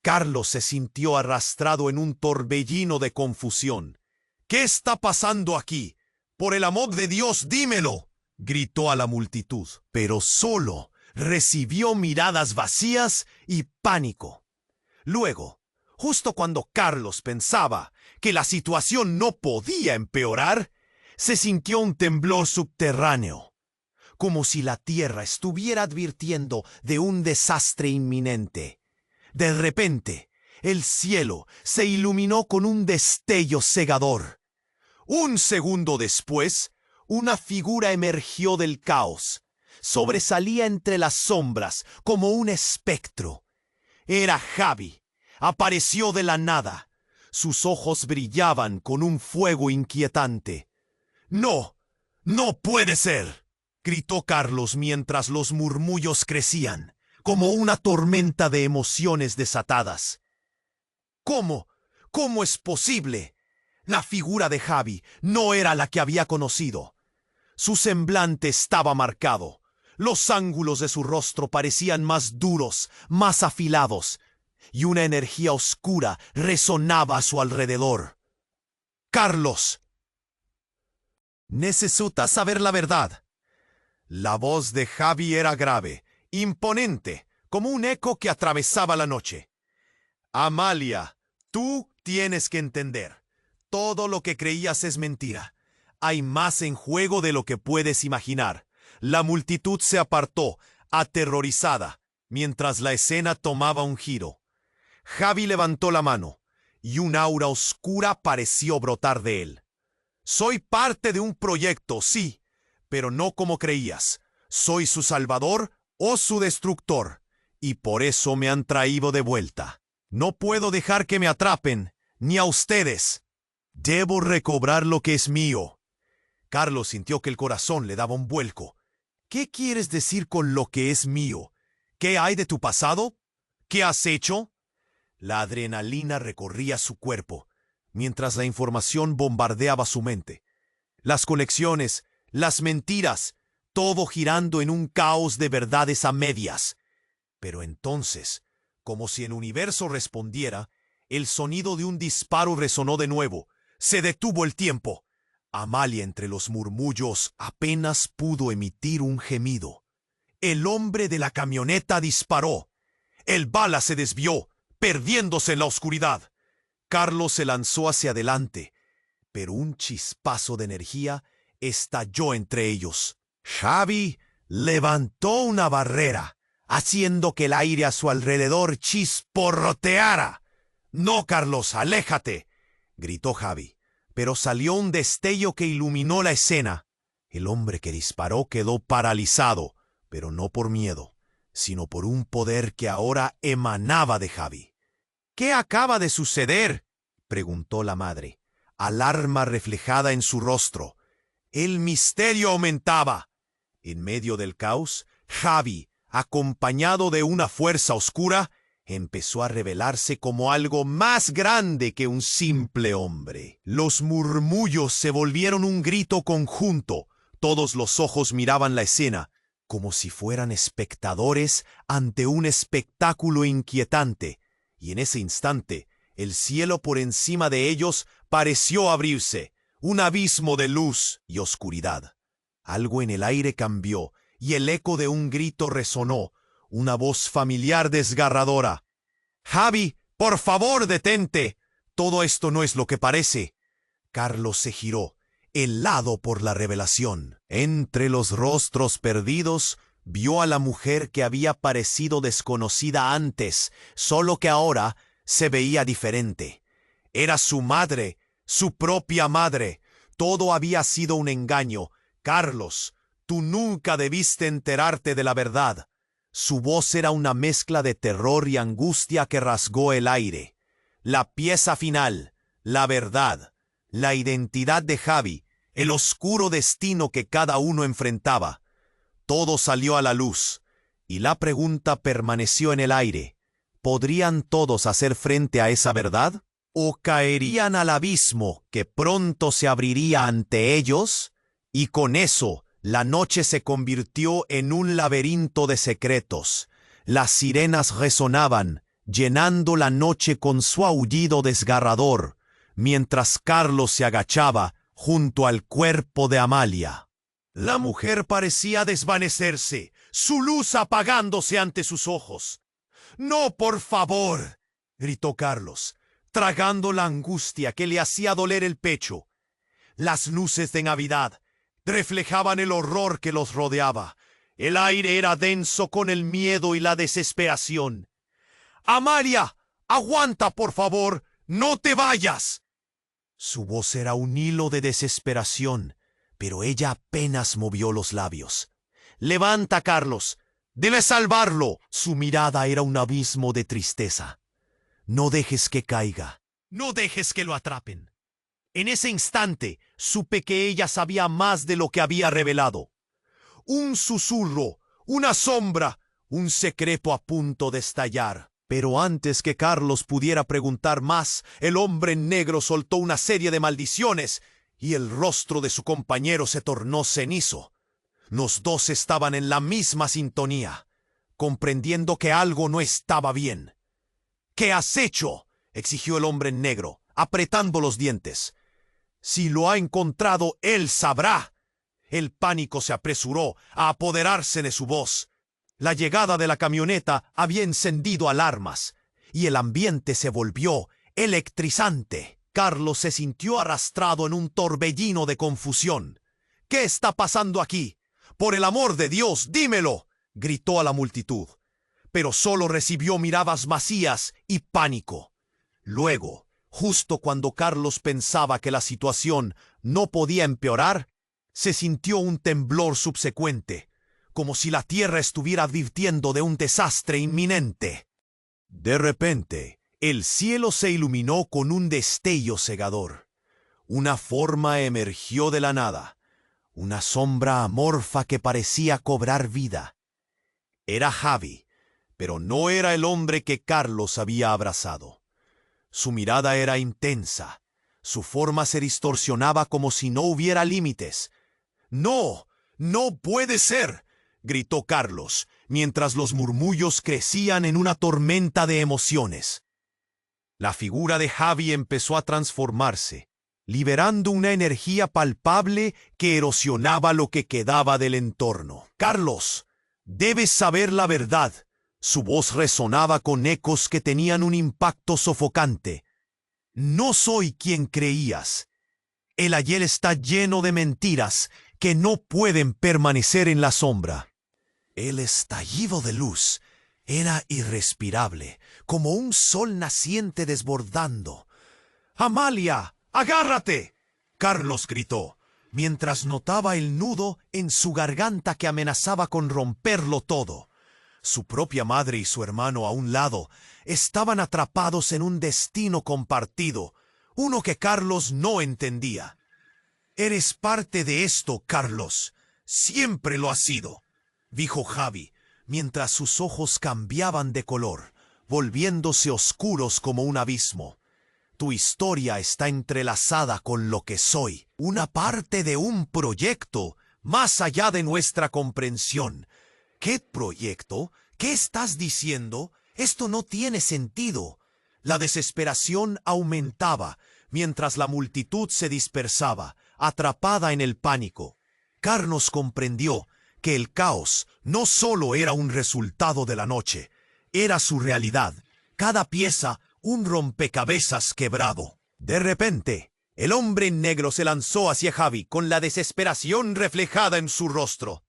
Carlos se sintió arrastrado en un torbellino de confusión. «¿Qué está pasando aquí? Por el amor de Dios, dímelo», gritó a la multitud, pero solo recibió miradas vacías y pánico. Luego, justo cuando Carlos pensaba que la situación no podía empeorar, se sintió un temblor subterráneo, como si la tierra estuviera advirtiendo de un desastre inminente. De repente, el cielo se iluminó con un destello cegador. Un segundo después, una figura emergió del caos. Sobresalía entre las sombras como un espectro. Era Javi. Apareció de la nada. Sus ojos brillaban con un fuego inquietante. «¡No! ¡No puede ser!», gritó Carlos mientras los murmullos crecían, como una tormenta de emociones desatadas. «¿Cómo? ¿Cómo es posible?». La figura de Javi no era la que había conocido. Su semblante estaba marcado. Los ángulos de su rostro parecían más duros, más afilados, y una energía oscura resonaba a su alrededor. «¡Carlos! Necesitas saber la verdad». La voz de Javi era grave, imponente, como un eco que atravesaba la noche. «Amalia, tú tienes que entender. Todo lo que creías es mentira. Hay más en juego de lo que puedes imaginar». La multitud se apartó, aterrorizada, mientras la escena tomaba un giro. Javi levantó la mano, y un aura oscura pareció brotar de él. «Soy parte de un proyecto, sí, pero no como creías. Soy su salvador o su destructor, y por eso me han traído de vuelta. No puedo dejar que me atrapen, ni a ustedes. Debo recobrar lo que es mío». Carlos sintió que el corazón le daba un vuelco. «¿Qué quieres decir con lo que es mío? ¿Qué hay de tu pasado? ¿Qué has hecho?». La adrenalina recorría su cuerpo, mientras la información bombardeaba su mente. Las conexiones, las mentiras, todo girando en un caos de verdades a medias. Pero entonces, como si el universo respondiera, el sonido de un disparo resonó de nuevo. Se detuvo el tiempo. Amalia, entre los murmullos, apenas pudo emitir un gemido. El hombre de la camioneta disparó. El bala se desvió, perdiéndose en la oscuridad. Carlos se lanzó hacia adelante, pero un chispazo de energía estalló entre ellos. Javi levantó una barrera, haciendo que el aire a su alrededor chisporroteara. «No, Carlos, aléjate», gritó Javi, pero salió un destello que iluminó la escena. El hombre que disparó quedó paralizado, pero no por miedo, sino por un poder que ahora emanaba de Javi. «¿Qué acaba de suceder?», preguntó la madre, alarma reflejada en su rostro. El misterio aumentaba. En medio del caos, Javi, acompañado de una fuerza oscura, empezó a revelarse como algo más grande que un simple hombre. Los murmullos se volvieron un grito conjunto. Todos los ojos miraban la escena, como si fueran espectadores ante un espectáculo inquietante, y en ese instante, el cielo por encima de ellos pareció abrirse, un abismo de luz y oscuridad. Algo en el aire cambió, y el eco de un grito resonó, una voz familiar desgarradora. «Javi, por favor, detente. Todo esto no es lo que parece». Carlos se giró, helado por la revelación. Entre los rostros perdidos, vio a la mujer que había parecido desconocida antes, solo que ahora se veía diferente. Era su madre, su propia madre. Todo había sido un engaño. «Carlos, tú nunca debiste enterarte de la verdad». Su voz era una mezcla de terror y angustia que rasgó el aire. La pieza final, la verdad, la identidad de Javi, el oscuro destino que cada uno enfrentaba. Todo salió a la luz, y la pregunta permaneció en el aire. ¿Podrían todos hacer frente a esa verdad? ¿O caerían al abismo que pronto se abriría ante ellos? Y con eso, la noche se convirtió en un laberinto de secretos. Las sirenas resonaban, llenando la noche con su aullido desgarrador, mientras Carlos se agachaba junto al cuerpo de Amalia. La mujer parecía desvanecerse, su luz apagándose ante sus ojos. «No, por favor», gritó Carlos, tragando la angustia que le hacía doler el pecho. Las luces de Navidad reflejaban el horror que los rodeaba. El aire era denso con el miedo y la desesperación. «Amalia, aguanta, por favor, no te vayas». Su voz era un hilo de desesperación, pero ella apenas movió los labios. «Levanta, Carlos, debes salvarlo». Su mirada era un abismo de tristeza. «No dejes que caiga, no dejes que lo atrapen». En ese instante supe que ella sabía más de lo que había revelado. Un susurro, una sombra, un secreto a punto de estallar. Pero antes que Carlos pudiera preguntar más, el hombre en negro soltó una serie de maldiciones y el rostro de su compañero se tornó cenizo. Los dos estaban en la misma sintonía, comprendiendo que algo no estaba bien. «¿Qué has hecho?», exigió el hombre en negro, apretando los dientes. «Si lo ha encontrado, él sabrá». El pánico se apresuró a apoderarse de su voz. La llegada de la camioneta había encendido alarmas, y el ambiente se volvió electrizante. Carlos se sintió arrastrado en un torbellino de confusión. «¿Qué está pasando aquí? Por el amor de Dios, dímelo», gritó a la multitud. Pero solo recibió miradas vacías y pánico. Luego, justo cuando Carlos pensaba que la situación no podía empeorar, se sintió un temblor subsecuente, como si la tierra estuviera advirtiendo de un desastre inminente. De repente, el cielo se iluminó con un destello cegador. Una forma emergió de la nada, una sombra amorfa que parecía cobrar vida. Era Javi, pero no era el hombre que Carlos había abrazado. Su mirada era intensa, su forma se distorsionaba como si no hubiera límites. «No, no puede ser», gritó Carlos, mientras los murmullos crecían en una tormenta de emociones. La figura de Javi empezó a transformarse, liberando una energía palpable que erosionaba lo que quedaba del entorno. «Carlos, debes saber la verdad. Su voz resonaba con ecos que tenían un impacto sofocante. No soy quien creías. El ayer está lleno de mentiras que no pueden permanecer en la sombra. El estallido de luz era irrespirable, como un sol naciente desbordando. ¡Amalia, agárrate!, Carlos gritó, mientras notaba el nudo en su garganta que amenazaba con romperlo todo. Su propia madre y su hermano a un lado estaban atrapados en un destino compartido, uno que Carlos no entendía. «Eres parte de esto, Carlos. Siempre lo has sido», dijo Javi, mientras sus ojos cambiaban de color, volviéndose oscuros como un abismo. «Tu historia está entrelazada con lo que soy, una parte de un proyecto más allá de nuestra comprensión». «¿Qué proyecto? ¿Qué estás diciendo? Esto no tiene sentido». La desesperación aumentaba mientras la multitud se dispersaba, atrapada en el pánico. Carlos comprendió que el caos no solo era un resultado de la noche, era su realidad, cada pieza un rompecabezas quebrado. De repente, el hombre en negro se lanzó hacia Javi con la desesperación reflejada en su rostro.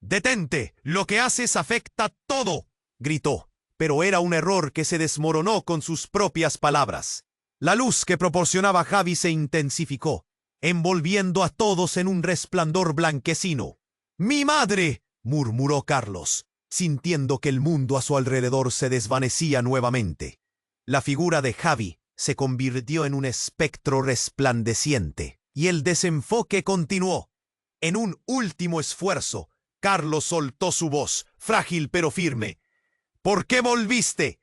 «¡Detente! Lo que haces afecta todo», gritó, pero era un error que se desmoronó con sus propias palabras. La luz que proporcionaba Javi se intensificó, envolviendo a todos en un resplandor blanquecino. «¡Mi madre!», murmuró Carlos, sintiendo que el mundo a su alrededor se desvanecía nuevamente. La figura de Javi se convirtió en un espectro resplandeciente, y el desenfoque continuó. En un último esfuerzo, Carlos soltó su voz, frágil pero firme. «¿Por qué volviste?».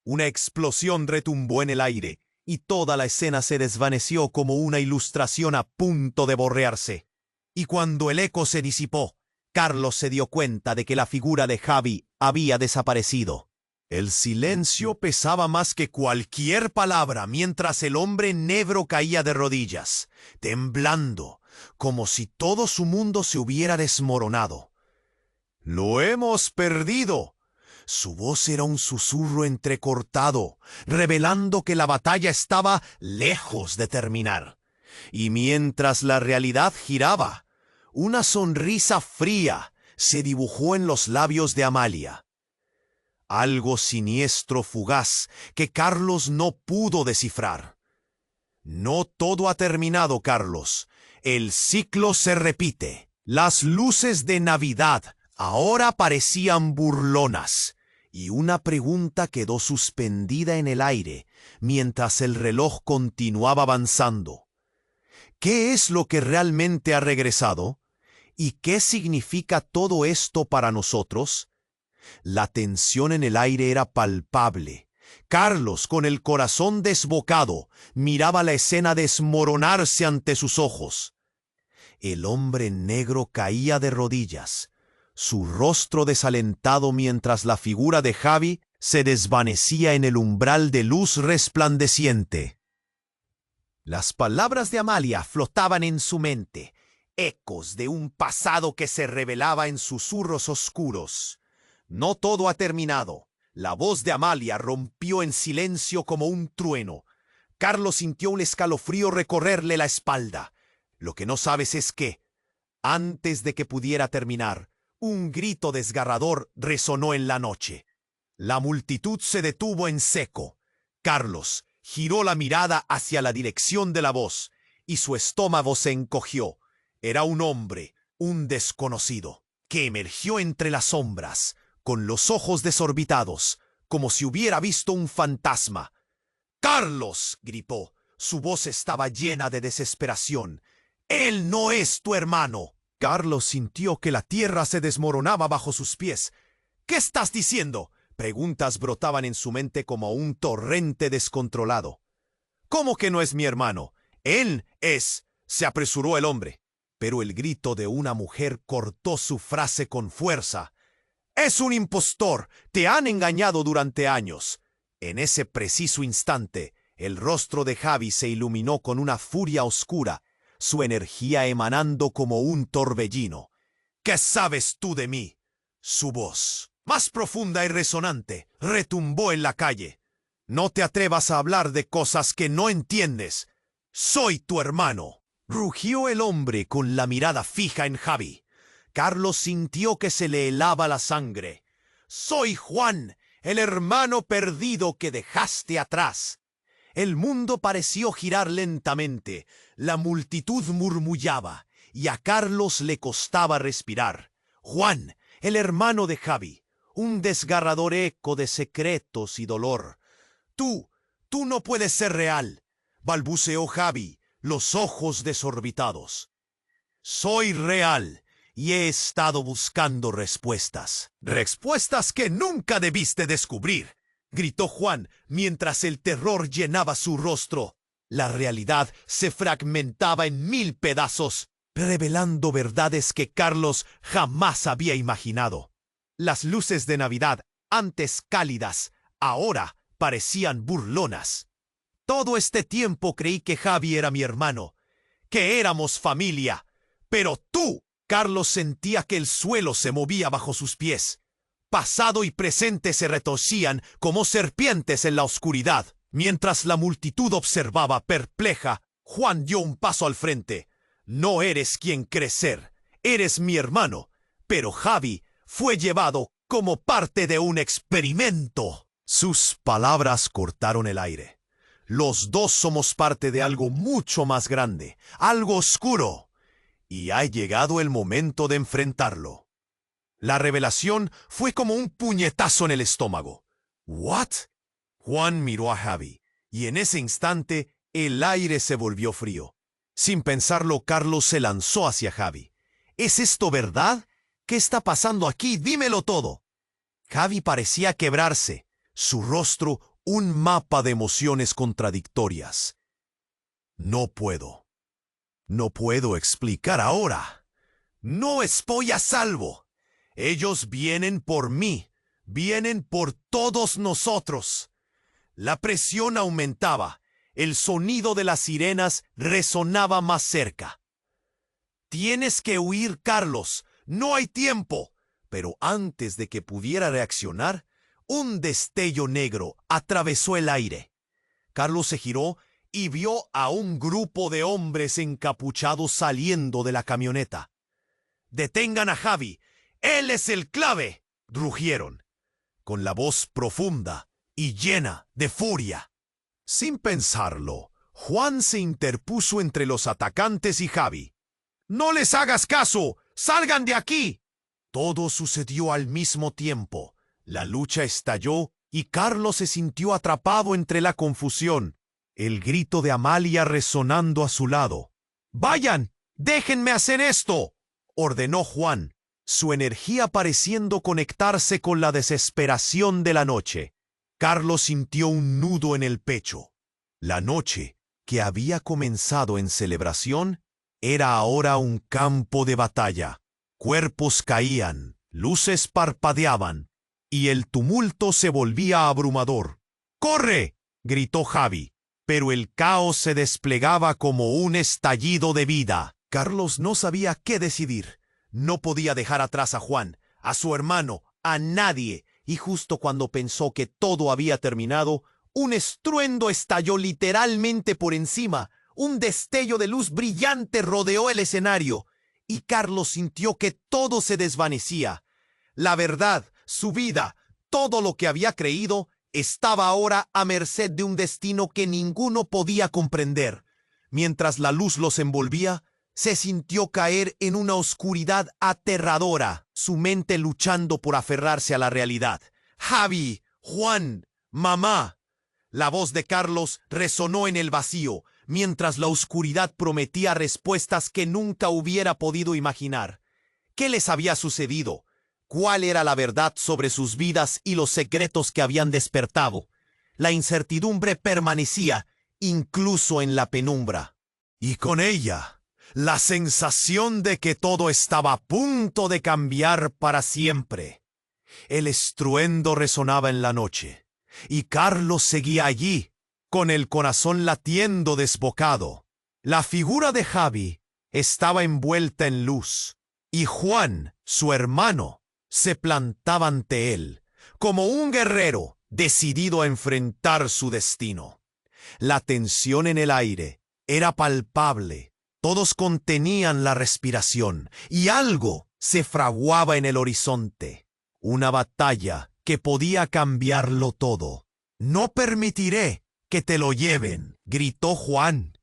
Una explosión retumbó en el aire, y toda la escena se desvaneció como una ilustración a punto de borrarse. Y cuando el eco se disipó, Carlos se dio cuenta de que la figura de Javi había desaparecido. El silencio pesaba más que cualquier palabra mientras el hombre negro caía de rodillas, temblando, como si todo su mundo se hubiera desmoronado. «¡Lo hemos perdido!». Su voz era un susurro entrecortado, revelando que la batalla estaba lejos de terminar. Y mientras la realidad giraba, una sonrisa fría se dibujó en los labios de Amalia. Algo siniestro fugaz que Carlos no pudo descifrar. «No todo ha terminado, Carlos. El ciclo se repite». Las luces de Navidad ahora parecían burlonas, y una pregunta quedó suspendida en el aire mientras el reloj continuaba avanzando. ¿Qué es lo que realmente ha regresado? ¿Y qué significa todo esto para nosotros? La tensión en el aire era palpable. Carlos, con el corazón desbocado, miraba la escena desmoronarse ante sus ojos. El hombre negro caía de rodillas, su rostro desalentado mientras la figura de Javi se desvanecía en el umbral de luz resplandeciente. Las palabras de Amalia flotaban en su mente, ecos de un pasado que se revelaba en susurros oscuros. «No todo ha terminado». La voz de Amalia rompió en silencio como un trueno. Carlos sintió un escalofrío recorrerle la espalda. Lo que no sabes es que, antes de que pudiera terminar, un grito desgarrador resonó en la noche. La multitud se detuvo en seco. Carlos giró la mirada hacia la dirección de la voz, y su estómago se encogió. Era un hombre, un desconocido, que emergió entre las sombras, con los ojos desorbitados, como si hubiera visto un fantasma. «¡Carlos!», gritó. Su voz estaba llena de desesperación. «¡Él no es tu hermano!». Carlos sintió que la tierra se desmoronaba bajo sus pies. «¿Qué estás diciendo?». Preguntas brotaban en su mente como un torrente descontrolado. «¿Cómo que no es mi hermano?». «Él es», se apresuró el hombre. Pero el grito de una mujer cortó su frase con fuerza. «Es un impostor. Te han engañado durante años». En ese preciso instante, el rostro de Javi se iluminó con una furia oscura, su energía emanando como un torbellino. «¿Qué sabes tú de mí?». Su voz, más profunda y resonante, retumbó en la calle. No te atrevas a hablar de cosas que no entiendes. Soy tu hermano. Rugió el hombre con la mirada fija en Javi. Carlos sintió que se le helaba la sangre. Soy Juan, el hermano perdido que dejaste atrás. El mundo pareció girar lentamente. La multitud murmullaba y a Carlos le costaba respirar. Juan, el hermano de Javi, un desgarrador eco de secretos y dolor. Tú no puedes ser real, balbuceó Javi, los ojos desorbitados. Soy real y he estado buscando respuestas. Respuestas que nunca debiste descubrir, gritó Juan mientras el terror llenaba su rostro. La realidad se fragmentaba en 1000 pedazos, revelando verdades que Carlos jamás había imaginado. Las luces de Navidad, antes cálidas, ahora parecían burlonas. Todo este tiempo creí que Javi era mi hermano, que éramos familia, pero tú... Carlos sentía que el suelo se movía bajo sus pies. Pasado y presente se retorcían como serpientes en la oscuridad. Mientras la multitud observaba perpleja, Juan dio un paso al frente. No eres quien crees ser, eres mi hermano, pero Javi fue llevado como parte de un experimento. Sus palabras cortaron el aire. Los dos somos parte de algo mucho más grande, algo oscuro. Y ha llegado el momento de enfrentarlo. La revelación fue como un puñetazo en el estómago. ¿What? Juan miró a Javi, y en ese instante el aire se volvió frío. Sin pensarlo, Carlos se lanzó hacia Javi. ¿Es esto verdad? ¿Qué está pasando aquí? Dímelo todo. Javi parecía quebrarse, su rostro un mapa de emociones contradictorias. No puedo explicar ahora. No estoy a salvo. Ellos vienen por mí, vienen por todos nosotros. La presión aumentaba, el sonido de las sirenas resonaba más cerca. Tienes que huir, Carlos, no hay tiempo. Pero antes de que pudiera reaccionar, un destello negro atravesó el aire. Carlos se giró y vio a un grupo de hombres encapuchados saliendo de la camioneta. «¡Detengan a Javi! ¡Él es el clave!», rugieron, con la voz profunda y llena de furia. Sin pensarlo, Juan se interpuso entre los atacantes y Javi. «¡No les hagas caso! ¡Salgan de aquí!». Todo sucedió al mismo tiempo. La lucha estalló y Carlos se sintió atrapado entre la confusión. El grito de Amalia resonando a su lado. «¡Vayan! ¡Déjenme hacer esto!», ordenó Juan, su energía pareciendo conectarse con la desesperación de la noche. Carlos sintió un nudo en el pecho. La noche, que había comenzado en celebración, era ahora un campo de batalla. Cuerpos caían, luces parpadeaban, y el tumulto se volvía abrumador. «¡Corre!», gritó Javi. Pero el caos se desplegaba como un estallido de vida. Carlos no sabía qué decidir. No podía dejar atrás a Juan, a su hermano, a nadie. Y justo cuando pensó que todo había terminado, un estruendo estalló literalmente por encima. Un destello de luz brillante rodeó el escenario. Y Carlos sintió que todo se desvanecía. La verdad, su vida, todo lo que había creído, estaba ahora a merced de un destino que ninguno podía comprender. Mientras la luz los envolvía, se sintió caer en una oscuridad aterradora, su mente luchando por aferrarse a la realidad. «Javi, Juan, mamá». La voz de Carlos resonó en el vacío, mientras la oscuridad prometía respuestas que nunca hubiera podido imaginar. ¿Qué les había sucedido? ¿Cuál era la verdad sobre sus vidas y los secretos que habían despertado? La incertidumbre permanecía, incluso en la penumbra. Y con ella, la sensación de que todo estaba a punto de cambiar para siempre. El estruendo resonaba en la noche, y Carlos seguía allí, con el corazón latiendo desbocado. La figura de Javi estaba envuelta en luz, y Juan, su hermano, se plantaba ante él, como un guerrero decidido a enfrentar su destino. La tensión en el aire era palpable, todos contenían la respiración, y algo se fraguaba en el horizonte. Una batalla que podía cambiarlo todo. «No permitiré que te lo lleven», gritó Juan,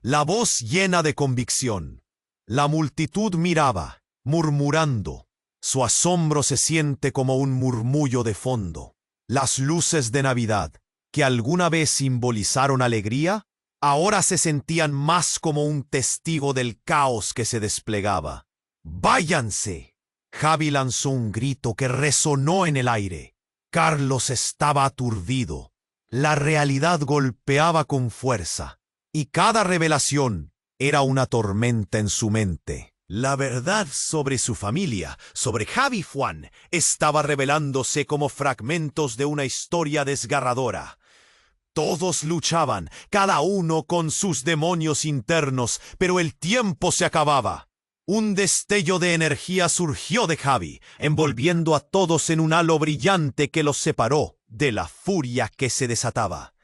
la voz llena de convicción. La multitud miraba, murmurando. Su asombro se siente como un murmullo de fondo. Las luces de Navidad, que alguna vez simbolizaron alegría, ahora se sentían más como un testigo del caos que se desplegaba. «¡Váyanse!» Javi lanzó un grito que resonó en el aire. Carlos estaba aturdido. La realidad golpeaba con fuerza, y cada revelación era una tormenta en su mente. La verdad sobre su familia, sobre Javi y Juan, estaba revelándose como fragmentos de una historia desgarradora. Todos luchaban, cada uno con sus demonios internos, pero el tiempo se acababa. Un destello de energía surgió de Javi, envolviendo a todos en un halo brillante que los separó de la furia que se desataba.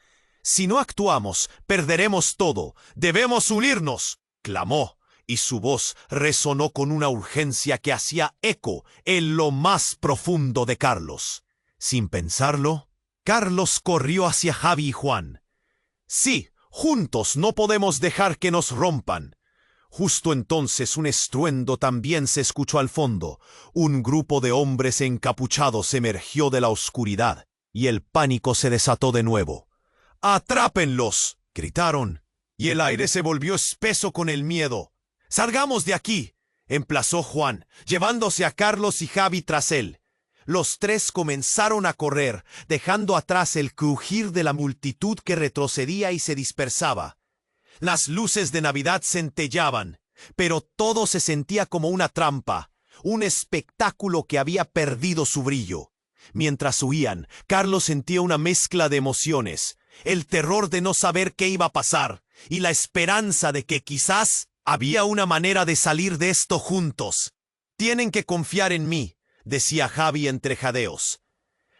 «Si no actuamos, perderemos todo. Debemos unirnos», clamó, y su voz resonó con una urgencia que hacía eco en lo más profundo de Carlos. Sin pensarlo, Carlos corrió hacia Javi y Juan. «Sí, juntos no podemos dejar que nos rompan». Justo entonces un estruendo también se escuchó al fondo. Un grupo de hombres encapuchados emergió de la oscuridad, y el pánico se desató de nuevo. «¡Atrápenlos!», gritaron, y el aire se volvió espeso con el miedo. «¡Salgamos de aquí!», emplazó Juan, llevándose a Carlos y Javi tras él. Los tres comenzaron a correr, dejando atrás el crujir de la multitud que retrocedía y se dispersaba. Las luces de Navidad centellaban, pero todo se sentía como una trampa, un espectáculo que había perdido su brillo. Mientras huían, Carlos sentía una mezcla de emociones, el terror de no saber qué iba a pasar, y la esperanza de que quizás había una manera de salir de esto juntos. «Tienen que confiar en mí», decía Javi entre jadeos.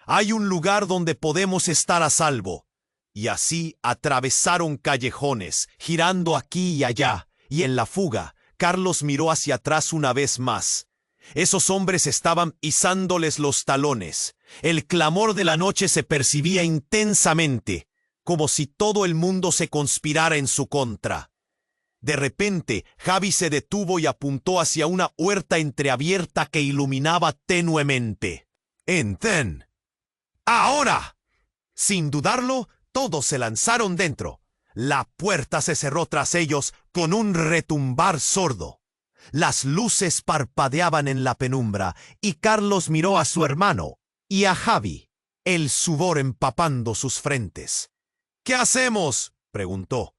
«Hay un lugar donde podemos estar a salvo». Y así atravesaron callejones, girando aquí y allá, y en la fuga, Carlos miró hacia atrás una vez más. Esos hombres estaban izándoles los talones. El clamor de la noche se percibía intensamente, como si todo el mundo se conspirara en su contra. De repente, Javi se detuvo y apuntó hacia una huerta entreabierta que iluminaba tenuemente. «¡Entren! ¡Ahora!». Sin dudarlo, todos se lanzaron dentro. La puerta se cerró tras ellos con un retumbar sordo. Las luces parpadeaban en la penumbra y Carlos miró a su hermano y a Javi, el sudor empapando sus frentes. «¿Qué hacemos?», preguntó,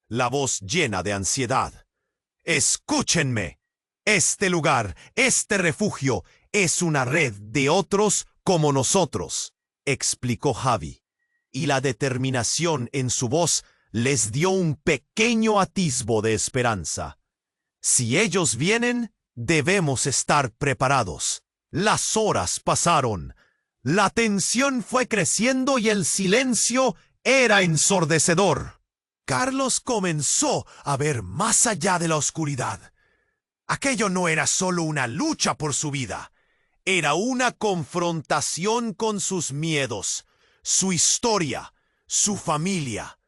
la voz llena de ansiedad. «Escúchenme. Este lugar, este refugio, es una red de otros como nosotros», explicó Javi. Y la determinación en su voz les dio un pequeño atisbo de esperanza. «Si ellos vienen, debemos estar preparados». Las horas pasaron. La tensión fue creciendo y el silencio era ensordecedor. Carlos comenzó a ver más allá de la oscuridad. Aquello no era solo una lucha por su vida. Era una confrontación con sus miedos, su historia, su familia.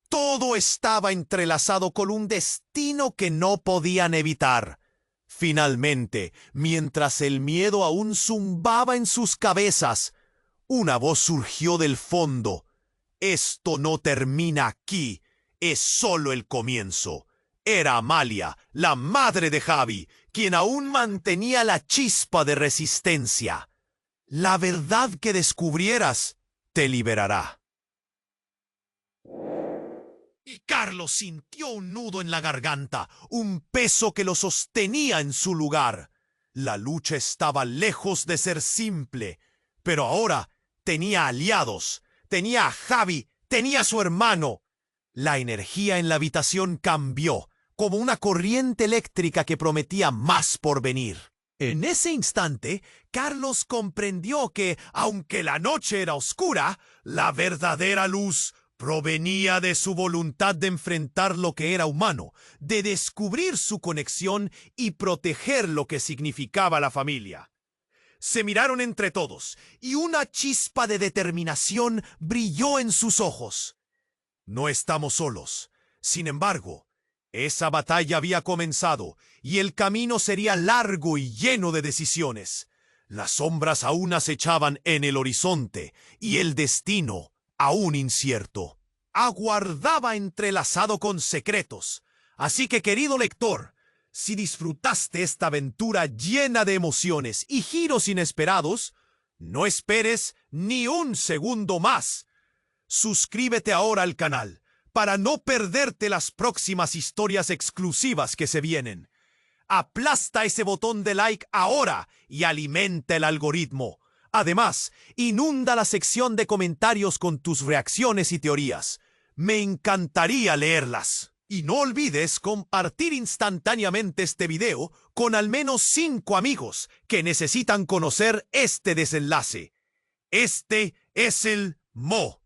Todo estaba entrelazado con un destino que no podían evitar. Finalmente, mientras el miedo aún zumbaba en sus cabezas, una voz surgió del fondo. «Esto no termina aquí, es solo el comienzo». Era Amalia, la madre de Javi, quien aún mantenía la chispa de resistencia. «La verdad que descubrieras te liberará». Y Carlos sintió un nudo en la garganta, un peso que lo sostenía en su lugar. La lucha estaba lejos de ser simple, pero ahora tenía aliados, tenía a Javi, tenía a su hermano. La energía en la habitación cambió, como una corriente eléctrica que prometía más por venir. En ese instante, Carlos comprendió que, aunque la noche era oscura, la verdadera luz provenía de su voluntad de enfrentar lo que era humano, de descubrir su conexión y proteger lo que significaba la familia. Se miraron entre todos, y una chispa de determinación brilló en sus ojos. No estamos solos. Sin embargo, esa batalla había comenzado, y el camino sería largo y lleno de decisiones. Las sombras aún acechaban en el horizonte, y el destino, aún incierto, aguardaba entrelazado con secretos. Así que, querido lector, si disfrutaste esta aventura llena de emociones y giros inesperados, no esperes ni un segundo más. Suscríbete ahora al canal para no perderte las próximas historias exclusivas que se vienen. Aplasta ese botón de like ahora y alimenta el algoritmo. Además, inunda la sección de comentarios con tus reacciones y teorías. Me encantaría leerlas. Y no olvides compartir instantáneamente este video con al menos 5 amigos que necesitan conocer este desenlace. Este es el Mo.